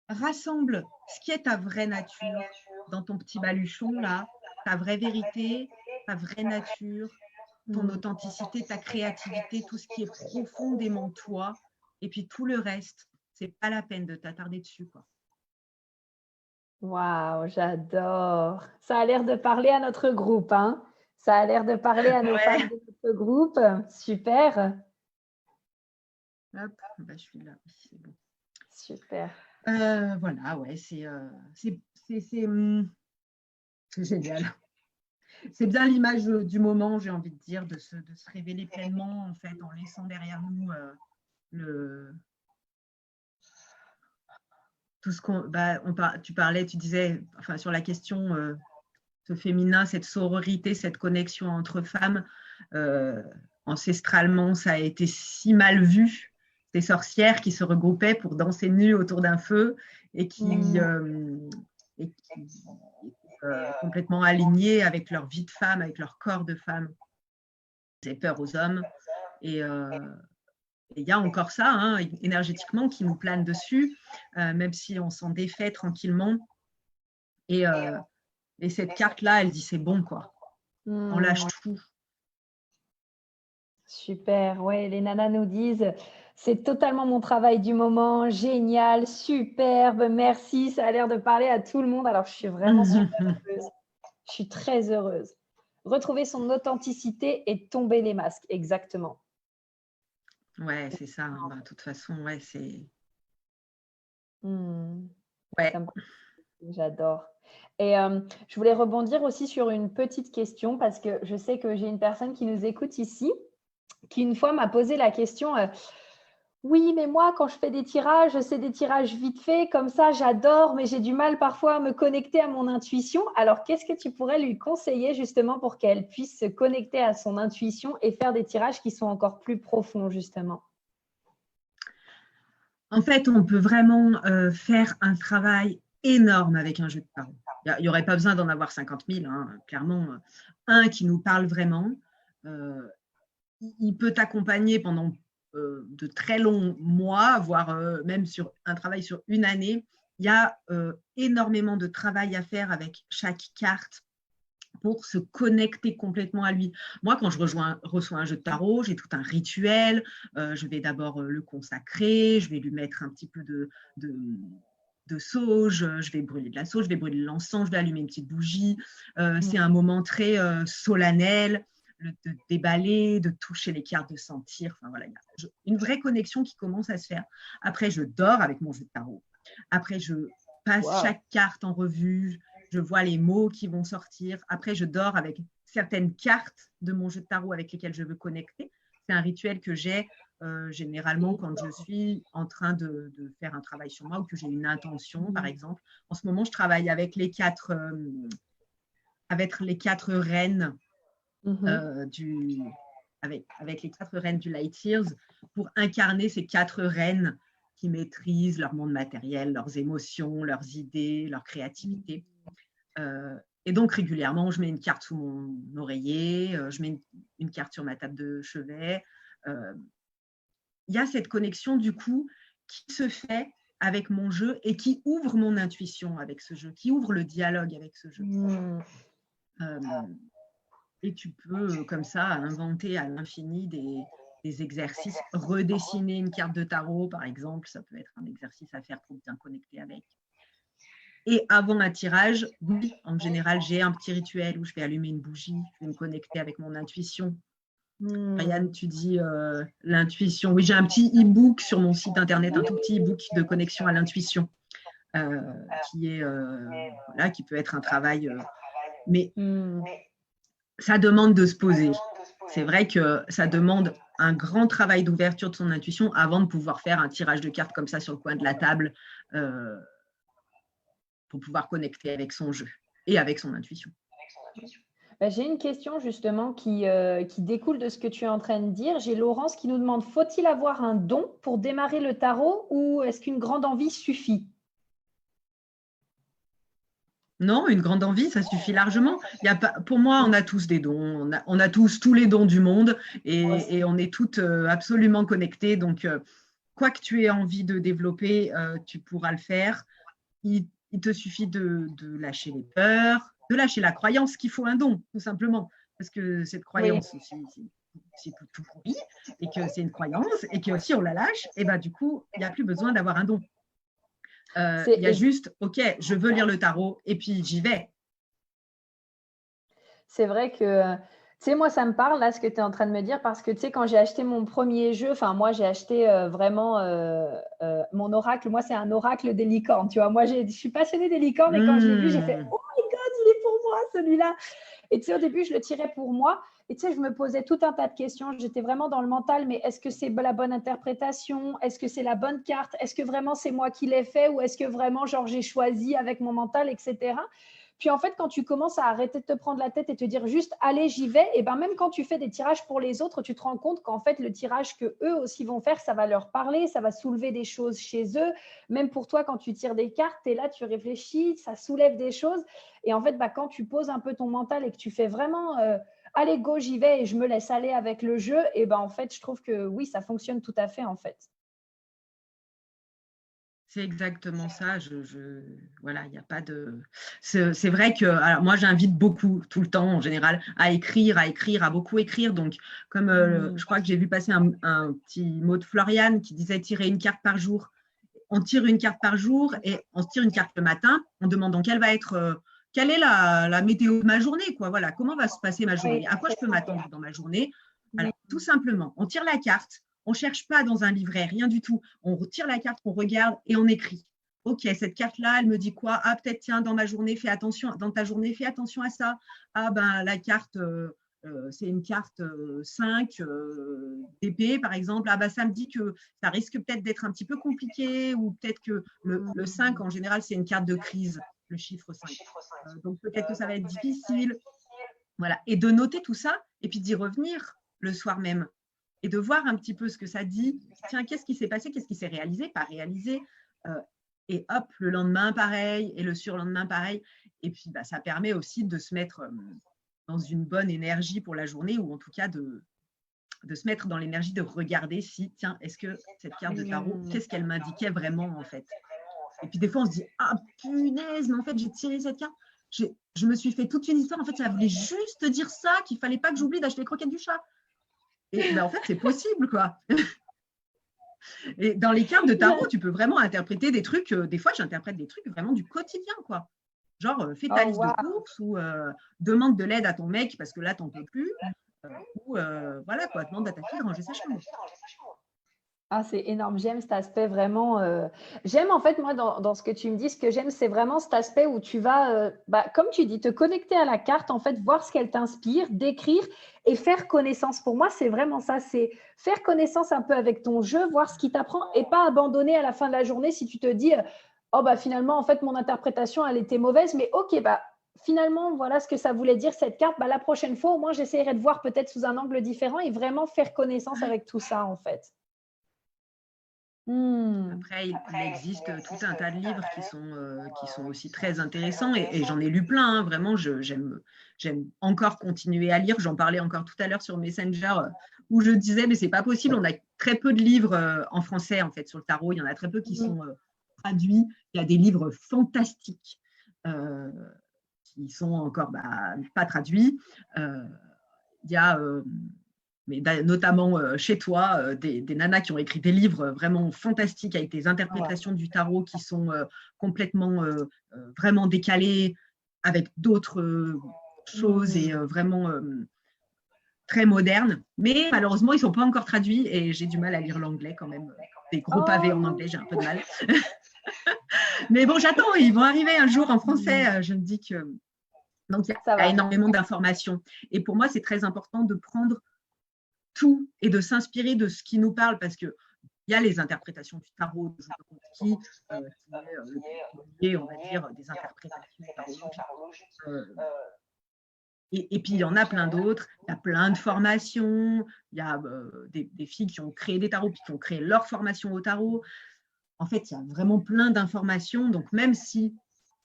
rassemble ce qui est ta vraie nature dans ton petit baluchon, là, ta vraie vérité, ta vraie nature, ton authenticité, ta créativité, tout ce qui est profondément toi, et puis tout le reste, c'est pas la peine de t'attarder dessus, quoi. Waouh, j'adore. Ça a l'air de parler à notre groupe, hein. Ça a l'air de parler à nos femmes de notre groupe. Super. Hop, bah, je suis là. C'est bon. Super. Voilà, ouais, c'est génial. c'est bien l'image du moment, j'ai envie de dire, de se révéler pleinement, en fait, en laissant derrière nous tout ce qu'on… tu parlais, tu disais, enfin, sur la question… ce féminin, cette sororité, cette connexion entre femmes, ancestralement, ça a été si mal vu. Ces sorcières qui se regroupaient pour danser nues autour d'un feu et qui étaient complètement alignées avec leur vie de femme, avec leur corps de femme. J'ai peur aux hommes. Et il y a encore ça, hein, énergétiquement, qui nous plane dessus, même si on s'en défait tranquillement. Et cette carte-là, elle dit c'est bon, quoi. On lâche tout. Super. Ouais, les nanas nous disent c'est totalement mon travail du moment. Génial, superbe, merci. Ça a l'air de parler à tout le monde. Alors, je suis vraiment super heureuse. Je suis très heureuse. Retrouver son authenticité et tomber les masques. Exactement. Ouais, c'est ça. Hein. De toute façon, ouais, c'est… Ouais. J'adore. Et je voulais rebondir aussi sur une petite question parce que je sais que j'ai une personne qui nous écoute ici qui une fois m'a posé la question oui, mais moi, quand je fais des tirages, c'est des tirages vite faits, comme ça, j'adore, mais j'ai du mal parfois à me connecter à mon intuition. Alors, qu'est-ce que tu pourrais lui conseiller justement pour qu'elle puisse se connecter à son intuition et faire des tirages qui sont encore plus profonds, justement? En fait, on peut vraiment faire un travail énorme avec un jeu de tarot. Il n'y aurait pas besoin d'en avoir 50 000, hein, clairement. Un qui nous parle vraiment, il peut t'accompagner pendant de très longs mois, voire même sur un travail sur une année. Il y a énormément de travail à faire avec chaque carte pour se connecter complètement à lui. Moi, quand je reçois un jeu de tarot, j'ai tout un rituel. Je vais d'abord le consacrer, je vais lui mettre un petit peu de sauge, je vais brûler de la sauge, je vais brûler de l'encens, je vais allumer une petite bougie. C'est un moment très solennel, de déballer, de toucher les cartes, de sentir. Enfin, voilà, il y a une vraie connexion qui commence à se faire. Après, je dors avec mon jeu de tarot. Après, je passe chaque carte en revue. Je vois les mots qui vont sortir. Après, je dors avec certaines cartes de mon jeu de tarot avec lesquelles je veux connecter. C'est un rituel que j'ai généralement quand je suis en train de faire un travail sur moi ou que j'ai une intention, par exemple. En ce moment, je travaille avec les quatre reines avec les 4 reines du Light Years pour incarner ces 4 reines qui maîtrisent leur monde matériel, leurs émotions, leurs idées, leur créativité. Et donc, régulièrement, je mets une carte sous mon oreiller, je mets une carte sur ma table de chevet. Il y a cette connexion, du coup, qui se fait avec mon jeu et qui ouvre mon intuition avec ce jeu, qui ouvre le dialogue avec ce jeu. Et tu peux, comme ça, inventer à l'infini des exercices. Redessiner une carte de tarot, par exemple, ça peut être un exercice à faire pour bien connecter avec. Et avant un tirage, oui, en général, j'ai un petit rituel où je vais allumer une bougie, je vais me connecter avec mon intuition. Marianne, tu dis l'intuition. Oui, j'ai un petit e-book sur mon site internet, un tout petit e-book de connexion à l'intuition, qui peut être un travail. Mais ça demande de se poser. C'est vrai que ça demande un grand travail d'ouverture de son intuition avant de pouvoir faire un tirage de cartes comme ça sur le coin de la table pour pouvoir connecter avec son jeu et avec son intuition. J'ai une question justement qui découle de ce que tu es en train de dire. J'ai Laurence qui nous demande, faut-il avoir un don pour démarrer le tarot ou est-ce qu'une grande envie suffit? Non, une grande envie, ça suffit largement. Pour moi, on a tous des dons, on a tous les dons du monde et on est toutes absolument connectées. Donc, quoi que tu aies envie de développer, tu pourras le faire. Il te suffit de lâcher les peurs, de lâcher la croyance qu'il faut un don, tout simplement. Parce que cette croyance, c'est tout pourri et que c'est une croyance et que si on la lâche, et ben, du coup, il n'y a plus besoin d'avoir un don. Il y a juste, OK, je veux lire le tarot et puis j'y vais. C'est vrai que, tu sais, moi, ça me parle, là, ce que tu es en train de me dire, parce que, tu sais, quand j'ai acheté mon premier jeu, enfin, moi, j'ai acheté vraiment mon oracle. Moi, c'est un oracle des licornes, tu vois. Moi, je suis passionnée des licornes et quand je l'ai vu, j'ai fait « Oh my God, il est pour moi, ce celui-là. Et tu sais, au début, je le tirais pour moi. Et tu sais, je me posais tout un tas de questions. J'étais vraiment dans le mental, mais est-ce que c'est la bonne interprétation? Est-ce que c'est la bonne carte? Est-ce que vraiment c'est moi qui l'ai fait? Ou est-ce que vraiment, genre, j'ai choisi avec mon mental, etc. Puis en fait, quand tu commences à arrêter de te prendre la tête et te dire juste « allez, j'y vais », et ben même quand tu fais des tirages pour les autres, tu te rends compte qu'en fait, le tirage qu'eux aussi vont faire, ça va leur parler, ça va soulever des choses chez eux. Même pour toi, quand tu tires des cartes, tu es là, tu réfléchis, ça soulève des choses. Et en fait, quand tu poses un peu ton mental et que tu fais vraiment allez, go, j'y vais et je me laisse aller avec le jeu, et ben en fait, je trouve que oui, ça fonctionne tout à fait en fait. C'est exactement ça. Voilà, il n'y a pas de. C'est vrai que alors moi, j'invite beaucoup, tout le temps en général, à écrire, à beaucoup écrire. Donc, comme je crois que j'ai vu passer un petit mot de Floriane qui disait tirer une carte par jour. On tire une carte par jour et on se tire une carte le matin en demandant quelle est la météo de ma journée, quoi. Voilà, comment va se passer ma journée, à quoi je peux m'attendre dans ma journée. Voilà, tout simplement, on tire la carte. On ne cherche pas dans un livret, rien du tout. On retire la carte, on regarde et on écrit. Ok, cette carte-là, elle me dit quoi? Ah, peut-être, tiens, dans ta journée, fais attention à ça. Ah, ben, la carte, c'est une carte 5 d'épée, par exemple. Ah, ben, ça me dit que ça risque peut-être d'être un petit peu compliqué ou peut-être que le 5, en général, c'est une carte de crise, le chiffre 5. Donc, peut-être que ça va être difficile. Voilà. Et de noter tout ça et puis d'y revenir le soir même. Et de voir un petit peu ce que ça dit. Tiens, qu'est-ce qui s'est passé? Qu'est-ce qui s'est réalisé? Pas réalisé. Et hop, le lendemain, pareil. Et le surlendemain, pareil. Et puis, ça permet aussi de se mettre dans une bonne énergie pour la journée ou en tout cas de se mettre dans l'énergie de regarder si, tiens, est-ce que cette carte de tarot, qu'est-ce qu'elle m'indiquait vraiment en fait? Et puis des fois, on se dit, ah punaise, mais en fait, j'ai tiré cette carte. Je me suis fait toute une histoire. En fait, ça voulait juste dire ça, qu'il ne fallait pas que j'oublie d'acheter les croquettes du chat. Et en fait, c'est possible, quoi. Et dans les cartes de tarot, tu peux vraiment interpréter des trucs. Des fois, j'interprète des trucs vraiment du quotidien, quoi. Genre, fais ta liste de courses ou demande de l'aide à ton mec parce que là, tu n'en peux plus. Ou voilà, quoi, demande à ta fille de ranger sa chambre. Ah, c'est énorme. J'aime cet aspect vraiment. J'aime en fait, moi, dans ce que tu me dis, ce que j'aime, c'est vraiment cet aspect où tu vas, comme tu dis, te connecter à la carte, en fait, voir ce qu'elle t'inspire, décrire et faire connaissance. Pour moi, c'est vraiment ça. C'est faire connaissance un peu avec ton jeu, voir ce qui t'apprend et pas abandonner à la fin de la journée si tu te dis, oh, finalement, en fait, mon interprétation, elle était mauvaise, mais ok, finalement, voilà ce que ça voulait dire cette carte. La prochaine fois, au moins, j'essaierai de voir peut-être sous un angle différent et vraiment faire connaissance avec tout ça, en fait. Après, il existe tout un tas de livres qui sont aussi très intéressants et j'en ai lu plein. Hein, vraiment, j'aime encore continuer à lire. J'en parlais encore tout à l'heure sur Messenger où je disais, mais c'est pas possible. On a très peu de livres en français en fait sur le tarot. Il y en a très peu qui sont traduits. Il y a des livres fantastiques qui sont encore pas traduits. Il y a mais notamment chez toi, des nanas qui ont écrit des livres vraiment fantastiques avec des interprétations du tarot qui sont complètement vraiment décalées avec d'autres choses et vraiment très modernes. Mais malheureusement, ils ne sont pas encore traduits et j'ai du mal à lire l'anglais quand même. Des gros pavés en anglais, j'ai un peu de mal. Mais bon, j'attends, ils vont arriver un jour en français. Je me dis que… Donc, il y a énormément d'informations. Et pour moi, c'est très important de prendre tout et de s'inspirer de ce qui nous parle parce qu'il y a les interprétations du tarot de Jodorowsky, qui est, on va dire, des interprétations tarologiques. Et puis, il y en a plein d'autres. Il y a plein de formations. Il y a des filles qui ont créé des tarots puis qui ont créé leur formation au tarot. En fait, il y a vraiment plein d'informations. Donc, même si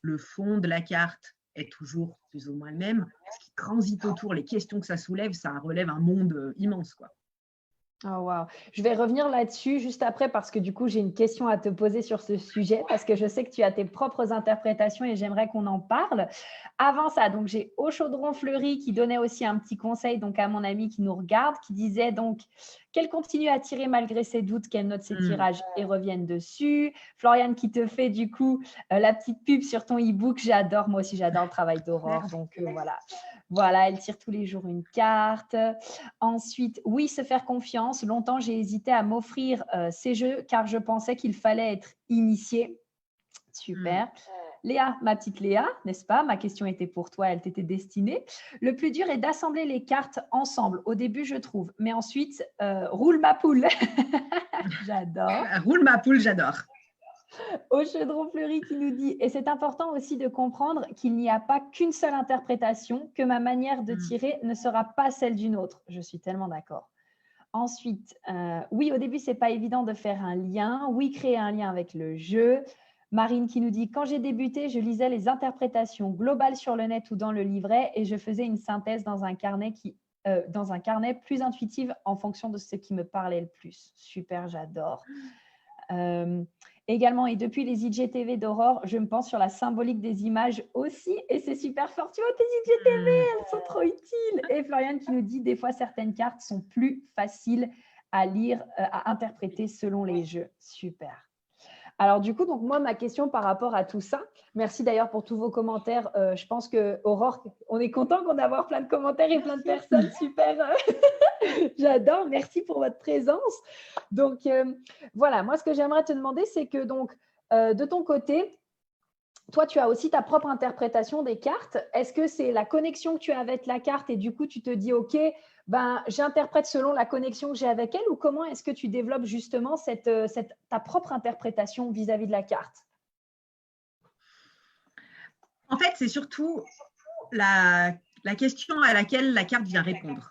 le fond de la carte est toujours plus ou moins le même, ce qui transite autour, les questions que ça soulève, ça relève un monde immense, quoi. Oh, wow. Je vais revenir là-dessus juste après parce que du coup, j'ai une question à te poser sur ce sujet parce que je sais que tu as tes propres interprétations et j'aimerais qu'on en parle. Avant ça, donc j'ai Au Chaudron Fleuri qui donnait aussi un petit conseil donc à mon ami qui nous regarde, qui disait donc qu'elle continue à tirer malgré ses doutes, qu'elle note ses tirages et revienne dessus. Floriane qui te fait du coup la petite pub sur ton e-book. J'adore, moi aussi j'adore le travail d'Aurore. Donc voilà. Voilà, elle tire tous les jours une carte. Ensuite, oui, se faire confiance. Longtemps, j'ai hésité à m'offrir ces jeux car je pensais qu'il fallait être initié. Super. Léa, ma petite Léa, n'est-ce pas? Ma question était pour toi, elle t'était destinée. Le plus dur est d'assembler les cartes ensemble. Au début, je trouve. Mais ensuite, roule ma poule. J'adore. Roule ma poule, j'adore. Au chaudron fleuri qui nous dit, et c'est important aussi de comprendre qu'il n'y a pas qu'une seule interprétation, que ma manière de tirer ne sera pas celle d'une autre. Je suis tellement d'accord. Ensuite, oui, au début, ce n'est pas évident de faire un lien. Oui, créer un lien avec le jeu. Marine qui nous dit, quand j'ai débuté, je lisais les interprétations globales sur le net ou dans le livret et je faisais une synthèse dans un carnet plus intuitive en fonction de ce qui me parlait le plus. Super, j'adore. Également, et depuis les IGTV d'Aurore, je me pense sur la symbolique des images aussi, et c'est super fort. Tu vois, tes IGTV, elles sont trop utiles. Et Floriane qui nous dit, des fois, certaines cartes sont plus faciles à lire, à interpréter selon les jeux. Super. Alors du coup, donc moi, ma question par rapport à tout ça, merci d'ailleurs pour tous vos commentaires. Je pense que Aurore, on est content qu'on ait avoir plein de commentaires et plein de personnes. Super. J'adore, merci pour votre présence. Donc, voilà, moi, ce que j'aimerais te demander, c'est que donc, de ton côté, toi, tu as aussi ta propre interprétation des cartes. Est-ce que c'est la connexion que tu as avec la carte et du coup, tu te dis, OK, ben, j'interprète selon la connexion que j'ai avec elle, ou comment est-ce que tu développes justement ta propre interprétation vis-à-vis de la carte? En fait, c'est surtout la question à laquelle la carte vient répondre.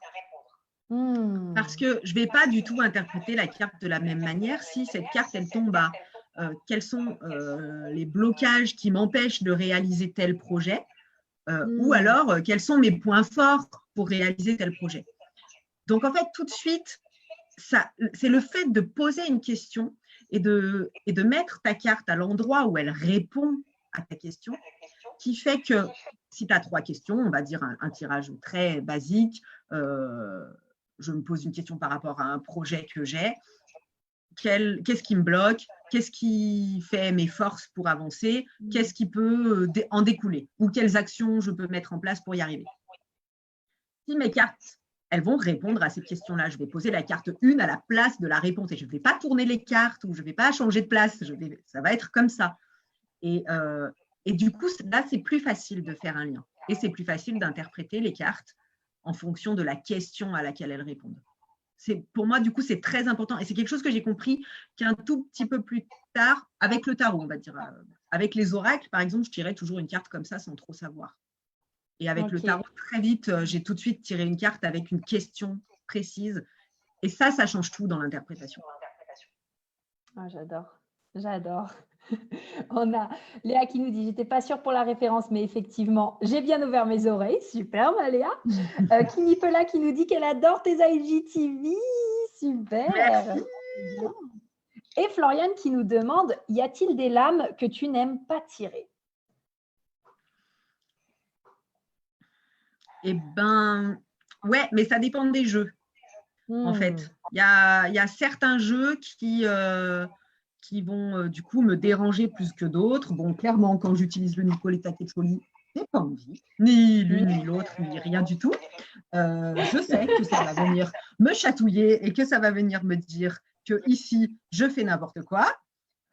Parce que je ne vais pas du tout interpréter la carte de la même manière si cette carte, elle tombe à quels sont les blocages qui m'empêchent de réaliser tel projet ou alors quels sont mes points forts pour réaliser tel projet. Donc, en fait, tout de suite, c'est le fait de poser une question et de mettre ta carte à l'endroit où elle répond à ta question qui fait que si tu as 3 questions, on va dire un tirage très basique, je me pose une question par rapport à un projet que j'ai, qu'est-ce qui me bloque, qu'est-ce qui fait mes forces pour avancer, qu'est-ce qui peut en découler ou quelles actions je peux mettre en place pour y arriver. Si mes cartes, elles vont répondre à ces questions-là, je vais poser la carte 1 à la place de la réponse et je ne vais pas tourner les cartes ou je ne vais pas changer de place, ça va être comme ça. Et du coup, là, c'est plus facile de faire un lien et c'est plus facile d'interpréter les cartes en fonction de la question à laquelle elles répondent. Pour moi, du coup, c'est très important et c'est quelque chose que j'ai compris qu'un tout petit peu plus tard avec le tarot, on va dire. Avec les oracles, par exemple, je tirais toujours une carte comme ça sans trop savoir. Et avec le tarot, très vite, j'ai tout de suite tiré une carte avec une question précise. Et ça change tout dans l'interprétation. Ah, j'adore, j'adore. On a Léa qui nous dit, j'étais pas sûre pour la référence, mais effectivement, j'ai bien ouvert mes oreilles. Super, Léa. Kinipela qui nous dit qu'elle adore tes IGTV. Super. Merci. Et Floriane qui nous demande, y a-t-il des lames que tu n'aimes pas tirer? Eh ben, ouais, mais ça dépend des jeux. En fait, il y a certains jeux qui vont du coup me déranger plus que d'autres. Bon, clairement, quand j'utilise le Nicoletta Tetcholi, j'ai pas envie, ni l'une ni l'autre, ni rien du tout. Je sais que ça va venir me chatouiller et que ça va venir me dire que ici, je fais n'importe quoi.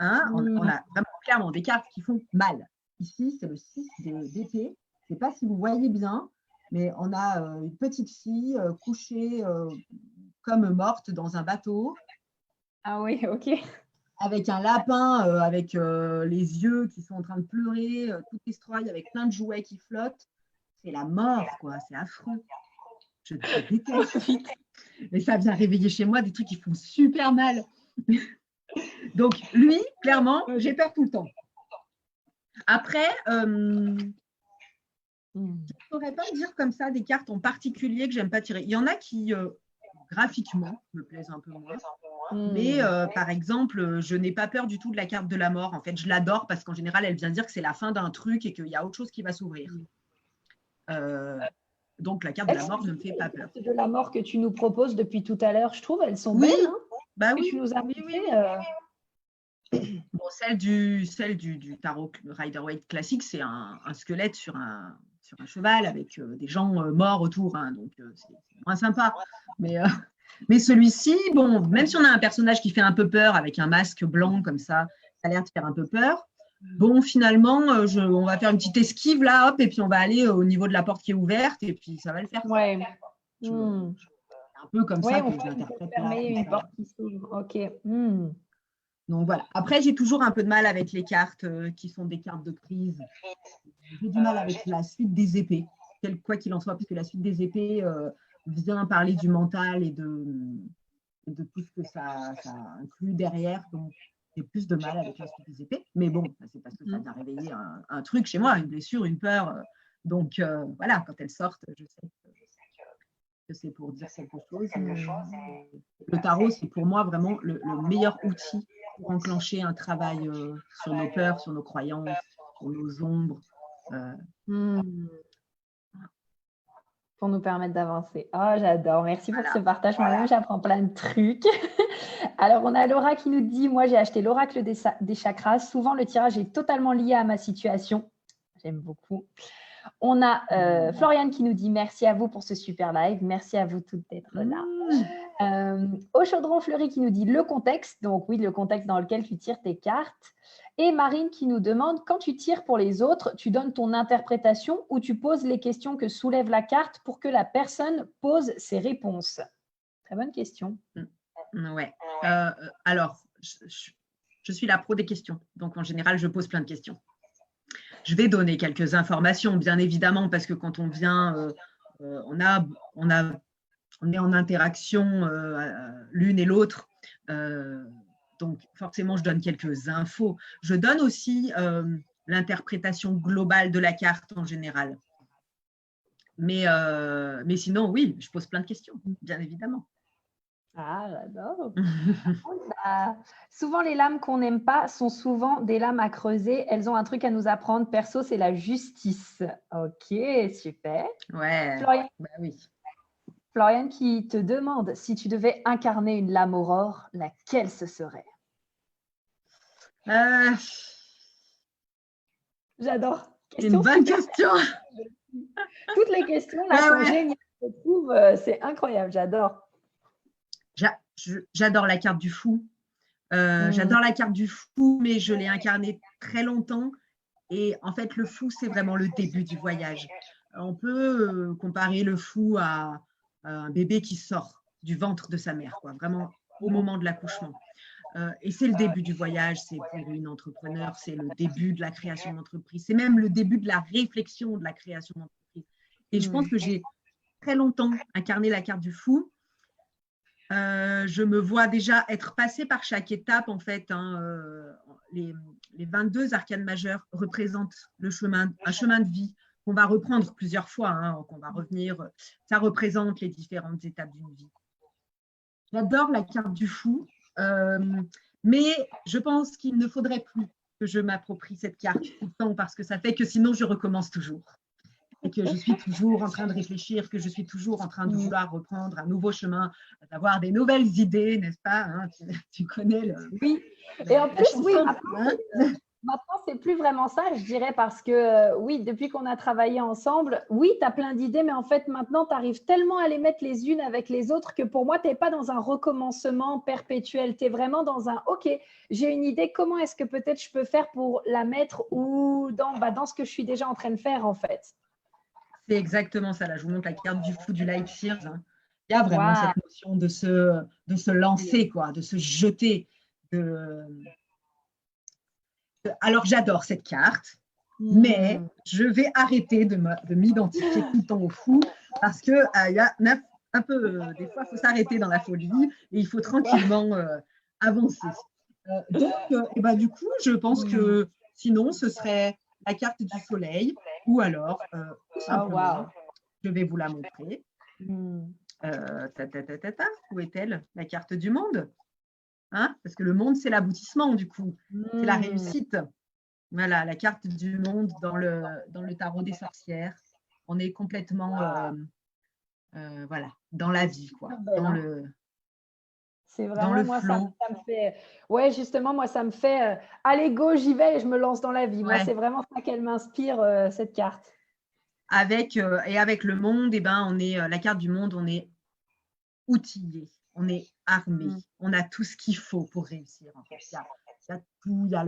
Hein, on a vraiment clairement des cartes qui font mal. Ici, c'est le 6 d'épée. Je ne sais pas si vous voyez bien, mais on a une petite fille couchée comme morte dans un bateau. Ah oui, ok. Avec un lapin, avec les yeux qui sont en train de pleurer, tout destroy, avec plein de jouets qui flottent. C'est la mort, quoi. C'est affreux. Je déteste. Et ça vient réveiller chez moi des trucs qui font super mal. Donc, lui, clairement, j'ai peur tout le temps. Après, je ne saurais pas dire comme ça des cartes en particulier que j'aime pas tirer. Il y en a qui, graphiquement, me plaisent un peu moins. Mais par exemple, je n'ai pas peur du tout de la carte de la mort. En fait, je l'adore parce qu'en général, elle vient dire que c'est la fin d'un truc et qu'il y a autre chose qui va s'ouvrir. Donc, la carte de la mort ne me fait pas peur. Les cartes de la mort que tu nous proposes depuis tout à l'heure, je trouve, elles sont belles. Hein, bah oui, tu nous as montré, Bon, celle du tarot Rider-Waite classique, c'est un squelette sur un cheval avec des gens morts autour. Hein, donc, c'est moins sympa. Mais celui-ci, bon, même si on a un personnage qui fait un peu peur avec un masque blanc comme ça a l'air de faire un peu peur, bon, finalement, on va faire une petite esquive là, hop, et puis on va aller au niveau de la porte qui est ouverte, et puis ça va le faire. Ouais. C'est un peu comme ça que je l'interprète là. Fermer une porte qui s'ouvre. Ok. Donc voilà. Après, j'ai toujours un peu de mal avec les cartes qui sont des cartes de crise. J'ai du mal avec la suite des épées, quoi qu'il en soit, parce que la suite des épées vient parler du mental et de tout ce que ça inclut derrière. Donc, j'ai plus de mal avec la suite des épées. Mais bon, c'est parce que ça vient réveiller un truc chez moi, une blessure, une peur. Donc voilà, quand elles sortent, je sais que c'est pour dire quelque chose. Le tarot, c'est pour moi vraiment le meilleur outil pour enclencher un travail sur nos peurs, sur nos croyances, sur nos ombres. Pour nous permettre d'avancer. Oh, j'adore. Merci pour ce partage. Moi-même, j'apprends plein de trucs. Alors, on a Laura qui nous dit, moi, j'ai acheté l'oracle des chakras. Souvent, le tirage est totalement lié à ma situation. J'aime beaucoup. On a Floriane qui nous dit, merci à vous pour ce super live. Merci à vous toutes d'être là. Au chaudron fleuri qui nous dit le contexte. Donc, oui, le contexte dans lequel tu tires tes cartes. Et Marine qui nous demande, quand tu tires pour les autres, tu donnes ton interprétation ou tu poses les questions que soulève la carte pour que la personne pose ses réponses? Très bonne question. Ouais. Alors, je suis la pro des questions. Donc, en général, je pose plein de questions. Je vais donner quelques informations, bien évidemment, parce que quand on vient, on est en interaction l'une et l'autre. Donc, forcément, je donne quelques infos. Je donne aussi l'interprétation globale de la carte en général. Mais sinon, oui, je pose plein de questions, bien évidemment. Ah, j'adore. Souvent, les lames qu'on n'aime pas sont souvent des lames à creuser. Elles ont un truc à nous apprendre. Perso, c'est la justice. Ok, super. Ouais, oui. Floriane qui te demande si tu devais incarner une lame aurore, laquelle ce serait? J'adore. C'est une bonne question. Toutes les questions là sont géniales. Je trouve, c'est incroyable. J'adore. J'adore la carte du fou. J'adore la carte du fou, mais je l'ai incarnée très longtemps. Et en fait, le fou, c'est vraiment le début du voyage. On peut comparer le fou à un bébé qui sort du ventre de sa mère, quoi, vraiment au moment de l'accouchement. Et c'est le début du voyage, c'est pour une entrepreneur, c'est le début de la création d'entreprise, c'est même le début de la réflexion de la création d'entreprise. Et je pense que j'ai très longtemps incarné la carte du fou. Je me vois déjà être passée par chaque étape, en fait. Les 22 arcanes majeures représentent un chemin de vie qu'on va reprendre plusieurs fois, qu'on va revenir. Ça représente les différentes étapes d'une vie. J'adore la carte du fou, mais je pense qu'il ne faudrait plus que je m'approprie cette carte tout le temps parce que ça fait que sinon je recommence toujours. Et que je suis toujours en train de réfléchir, que je suis toujours en train de vouloir reprendre un nouveau chemin, d'avoir des nouvelles idées, n'est-ce pas, tu connais le… Oui, et en plus, oui, maintenant, c'est plus vraiment ça, je dirais, parce que oui, depuis qu'on a travaillé ensemble, oui, tu as plein d'idées, mais en fait, maintenant, tu arrives tellement à les mettre les unes avec les autres que pour moi, tu n'es pas dans un recommencement perpétuel. Tu es vraiment dans un « Ok, j'ai une idée, comment est-ce que peut-être je peux faire pour la mettre ou dans ce que je suis déjà en train de faire, en fait ?» C'est exactement ça. Là, je vous montre la carte du fou du Light Sears. Il y a vraiment cette notion de se lancer, quoi, de se jeter. Alors, j'adore cette carte, mais je vais arrêter de m'identifier tout le temps au fou parce qu'il y a un peu, des fois, il faut s'arrêter dans la folie et il faut tranquillement avancer. Donc, du coup, je pense que sinon, ce serait la carte du soleil ou alors, tout simplement, je vais vous la montrer. Où est-elle? La carte du monde. Parce que le monde, c'est l'aboutissement, du coup. C'est la réussite. Voilà, la carte du monde dans le tarot des sorcières. On est complètement dans la vie, quoi. C'est vraiment, moi, ça me fait… Ouais, justement, moi, ça me fait allez, go, j'y vais et je me lance dans la vie. Moi, c'est vraiment ça qu'elle m'inspire, cette carte. Avec le monde, on est la carte du monde, on est outillé, on est armé, on a tout ce qu'il faut pour réussir. En fait. Il y a tout, il y a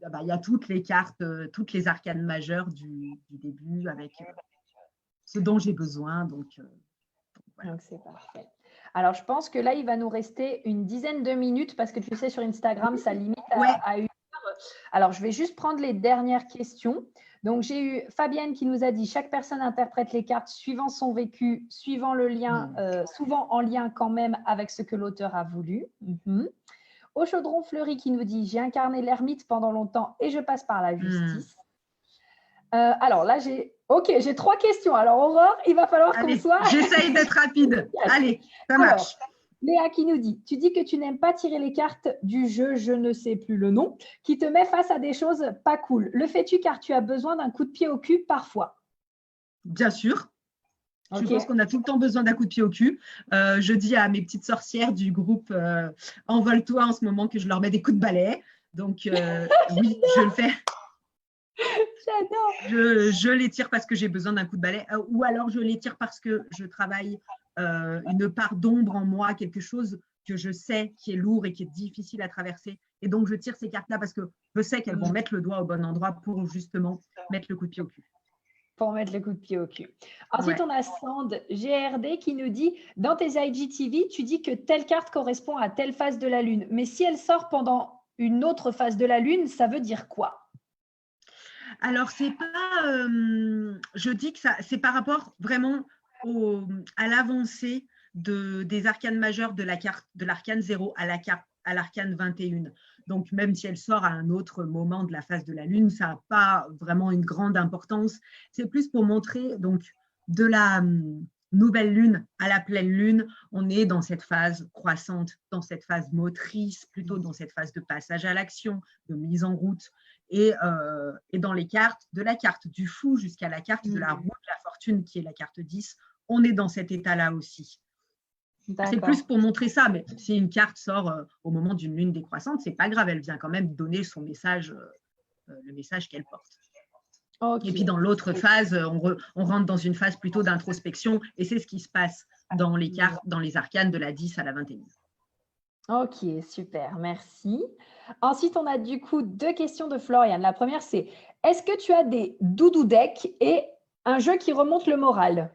il y a toutes les cartes, toutes les arcanes majeures du début avec ce dont j'ai besoin. Donc, voilà. Donc, c'est parfait. Alors, je pense que là, il va nous rester une dizaine de minutes parce que tu sais, sur Instagram, ça limite à 1 heure. Alors, je vais juste prendre les dernières questions. Donc, j'ai eu Fabienne qui nous a dit « Chaque personne interprète les cartes suivant son vécu, suivant le lien, souvent en lien quand même avec ce que l'auteur a voulu. » Au Chaudron Fleuri qui nous dit « J'ai incarné l'ermite pendant longtemps et je passe par la justice. » Alors là, j'ai 3 questions. Alors, Aurore, il va falloir qu'on soit… J'essaye d'être rapide. Allez, ça marche. Léa qui nous dit « Tu dis que tu n'aimes pas tirer les cartes du jeu, je ne sais plus le nom, qui te met face à des choses pas cool. Le fais-tu car tu as besoin d'un coup de pied au cul parfois ?» Bien sûr. Je pense qu'on a tout le temps besoin d'un coup de pied au cul. Je dis à mes petites sorcières du groupe Envole-toi en ce moment que je leur mets des coups de balai. Donc, oui, je le fais. J'adore. Je les tire parce que j'ai besoin d'un coup de balai ou alors je les tire parce que je travaille une part d'ombre en moi, quelque chose que je sais qui est lourd et qui est difficile à traverser. Et donc, je tire ces cartes-là parce que je sais qu'elles vont mettre le doigt au bon endroit pour justement mettre le coup de pied au cul. Pour mettre le coup de pied au cul. Ensuite, on a Sand GRD qui nous dit « Dans tes IGTV, tu dis que telle carte correspond à telle phase de la Lune. Mais si elle sort pendant une autre phase de la Lune, ça veut dire quoi ?» Alors, c'est pas… je dis que c'est par rapport vraiment à l'avancée des arcanes majeures de l'arcane 0 à l'arcane 21. Donc, même si elle sort à un autre moment de la phase de la Lune, ça n'a pas vraiment une grande importance. C'est plus pour montrer, donc, de la nouvelle Lune à la pleine Lune, on est dans cette phase croissante, dans cette phase motrice, plutôt dans cette phase de passage à l'action, de mise en route. Et dans les cartes, de la carte du fou jusqu'à la carte de la roue de la fortune, qui est la carte 10, on est dans cet état-là aussi. C'est plus pour montrer ça, mais si une carte sort au moment d'une lune décroissante, c'est pas grave, elle vient quand même donner son message, le message qu'elle porte. Okay. Et puis dans l'autre phase, on rentre dans une phase plutôt d'introspection, et c'est ce qui se passe dans les cartes, dans les arcanes de la 10 à la 21. Ok, super, merci. Ensuite, on a du coup 2 questions de Florian. La première, c'est « Est-ce que tu as des doudou decks et un jeu qui remonte le moral ?»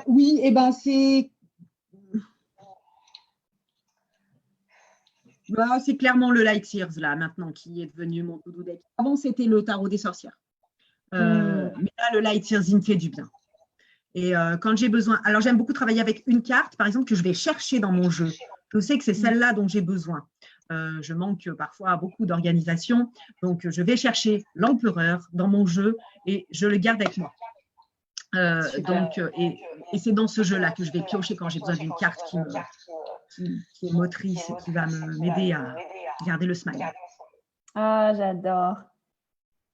Oui, et ben c'est clairement le Light Years là maintenant qui est devenu mon doudou deck. Avant c'était le tarot des sorcières, mais là le Light Years il me fait du bien. Et quand j'ai besoin, alors j'aime beaucoup travailler avec une carte par exemple que je vais chercher dans mon jeu. Je sais que c'est celle-là dont j'ai besoin. Je manque parfois beaucoup d'organisation, donc je vais chercher l'empereur dans mon jeu et je le garde avec moi. Et c'est dans ce jeu-là que je vais piocher quand j'ai besoin d'une carte qui est motrice et qui va m'aider à garder le smile. Ah, j'adore.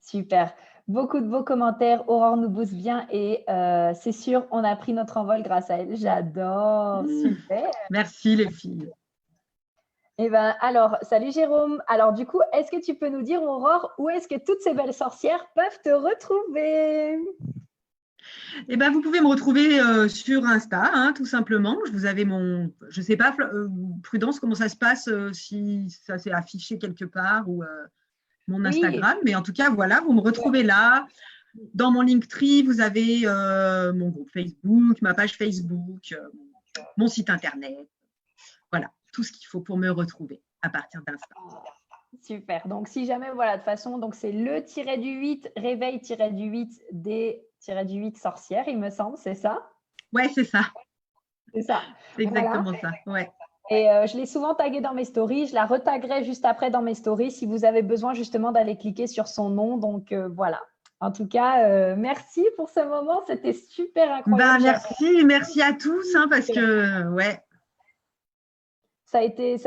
Super. Beaucoup de beaux commentaires. Aurore nous booste bien et c'est sûr, on a pris notre envol grâce à elle. J'adore. Super. Merci les filles. Eh ben, alors, salut Jérôme. Alors du coup, est-ce que tu peux nous dire, Aurore, où est-ce que toutes ces belles sorcières peuvent te retrouver ? Eh ben, vous pouvez me retrouver sur Insta, hein, tout simplement. Vous avez je ne sais pas, Prudence, comment ça se passe, si ça s'est affiché quelque part ou mon Instagram. Mais en tout cas, voilà, vous me retrouvez là. Dans mon Linktree, vous avez mon groupe Facebook, ma page Facebook, mon site Internet. Voilà, tout ce qu'il faut pour me retrouver à partir d'Insta. Super. Donc, si jamais, voilà, de toute façon, donc c'est le-8, réveil-8 des-8 sorcières, il me semble, c'est ça? Ouais, c'est ça. C'est ça. C'est exactement ça, ouais. Et je l'ai souvent taguée dans mes stories. Je la retaguerai juste après dans mes stories si vous avez besoin justement d'aller cliquer sur son nom. Donc, voilà. En tout cas, merci pour ce moment. C'était super incroyable. Merci à tous hein, parce que, ouais. Ça a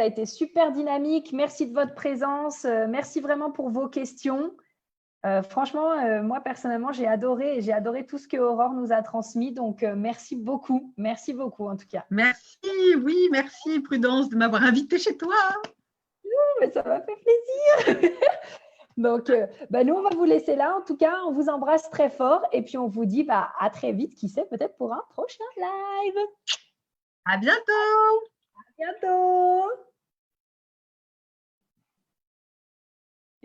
été super dynamique. Merci de votre présence. Merci vraiment pour vos questions. Franchement, moi, personnellement, j'ai adoré tout ce que Aurore nous a transmis. Donc, merci beaucoup. Merci beaucoup, en tout cas. Merci, oui, merci, Prudence, de m'avoir invitée chez toi. Mais ça m'a fait plaisir. Donc, nous, on va vous laisser là. En tout cas, on vous embrasse très fort. Et puis, on vous dit à très vite, qui sait, peut-être pour un prochain live. À bientôt. À bientôt.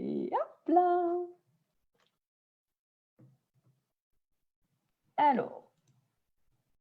Et hop là. Alors,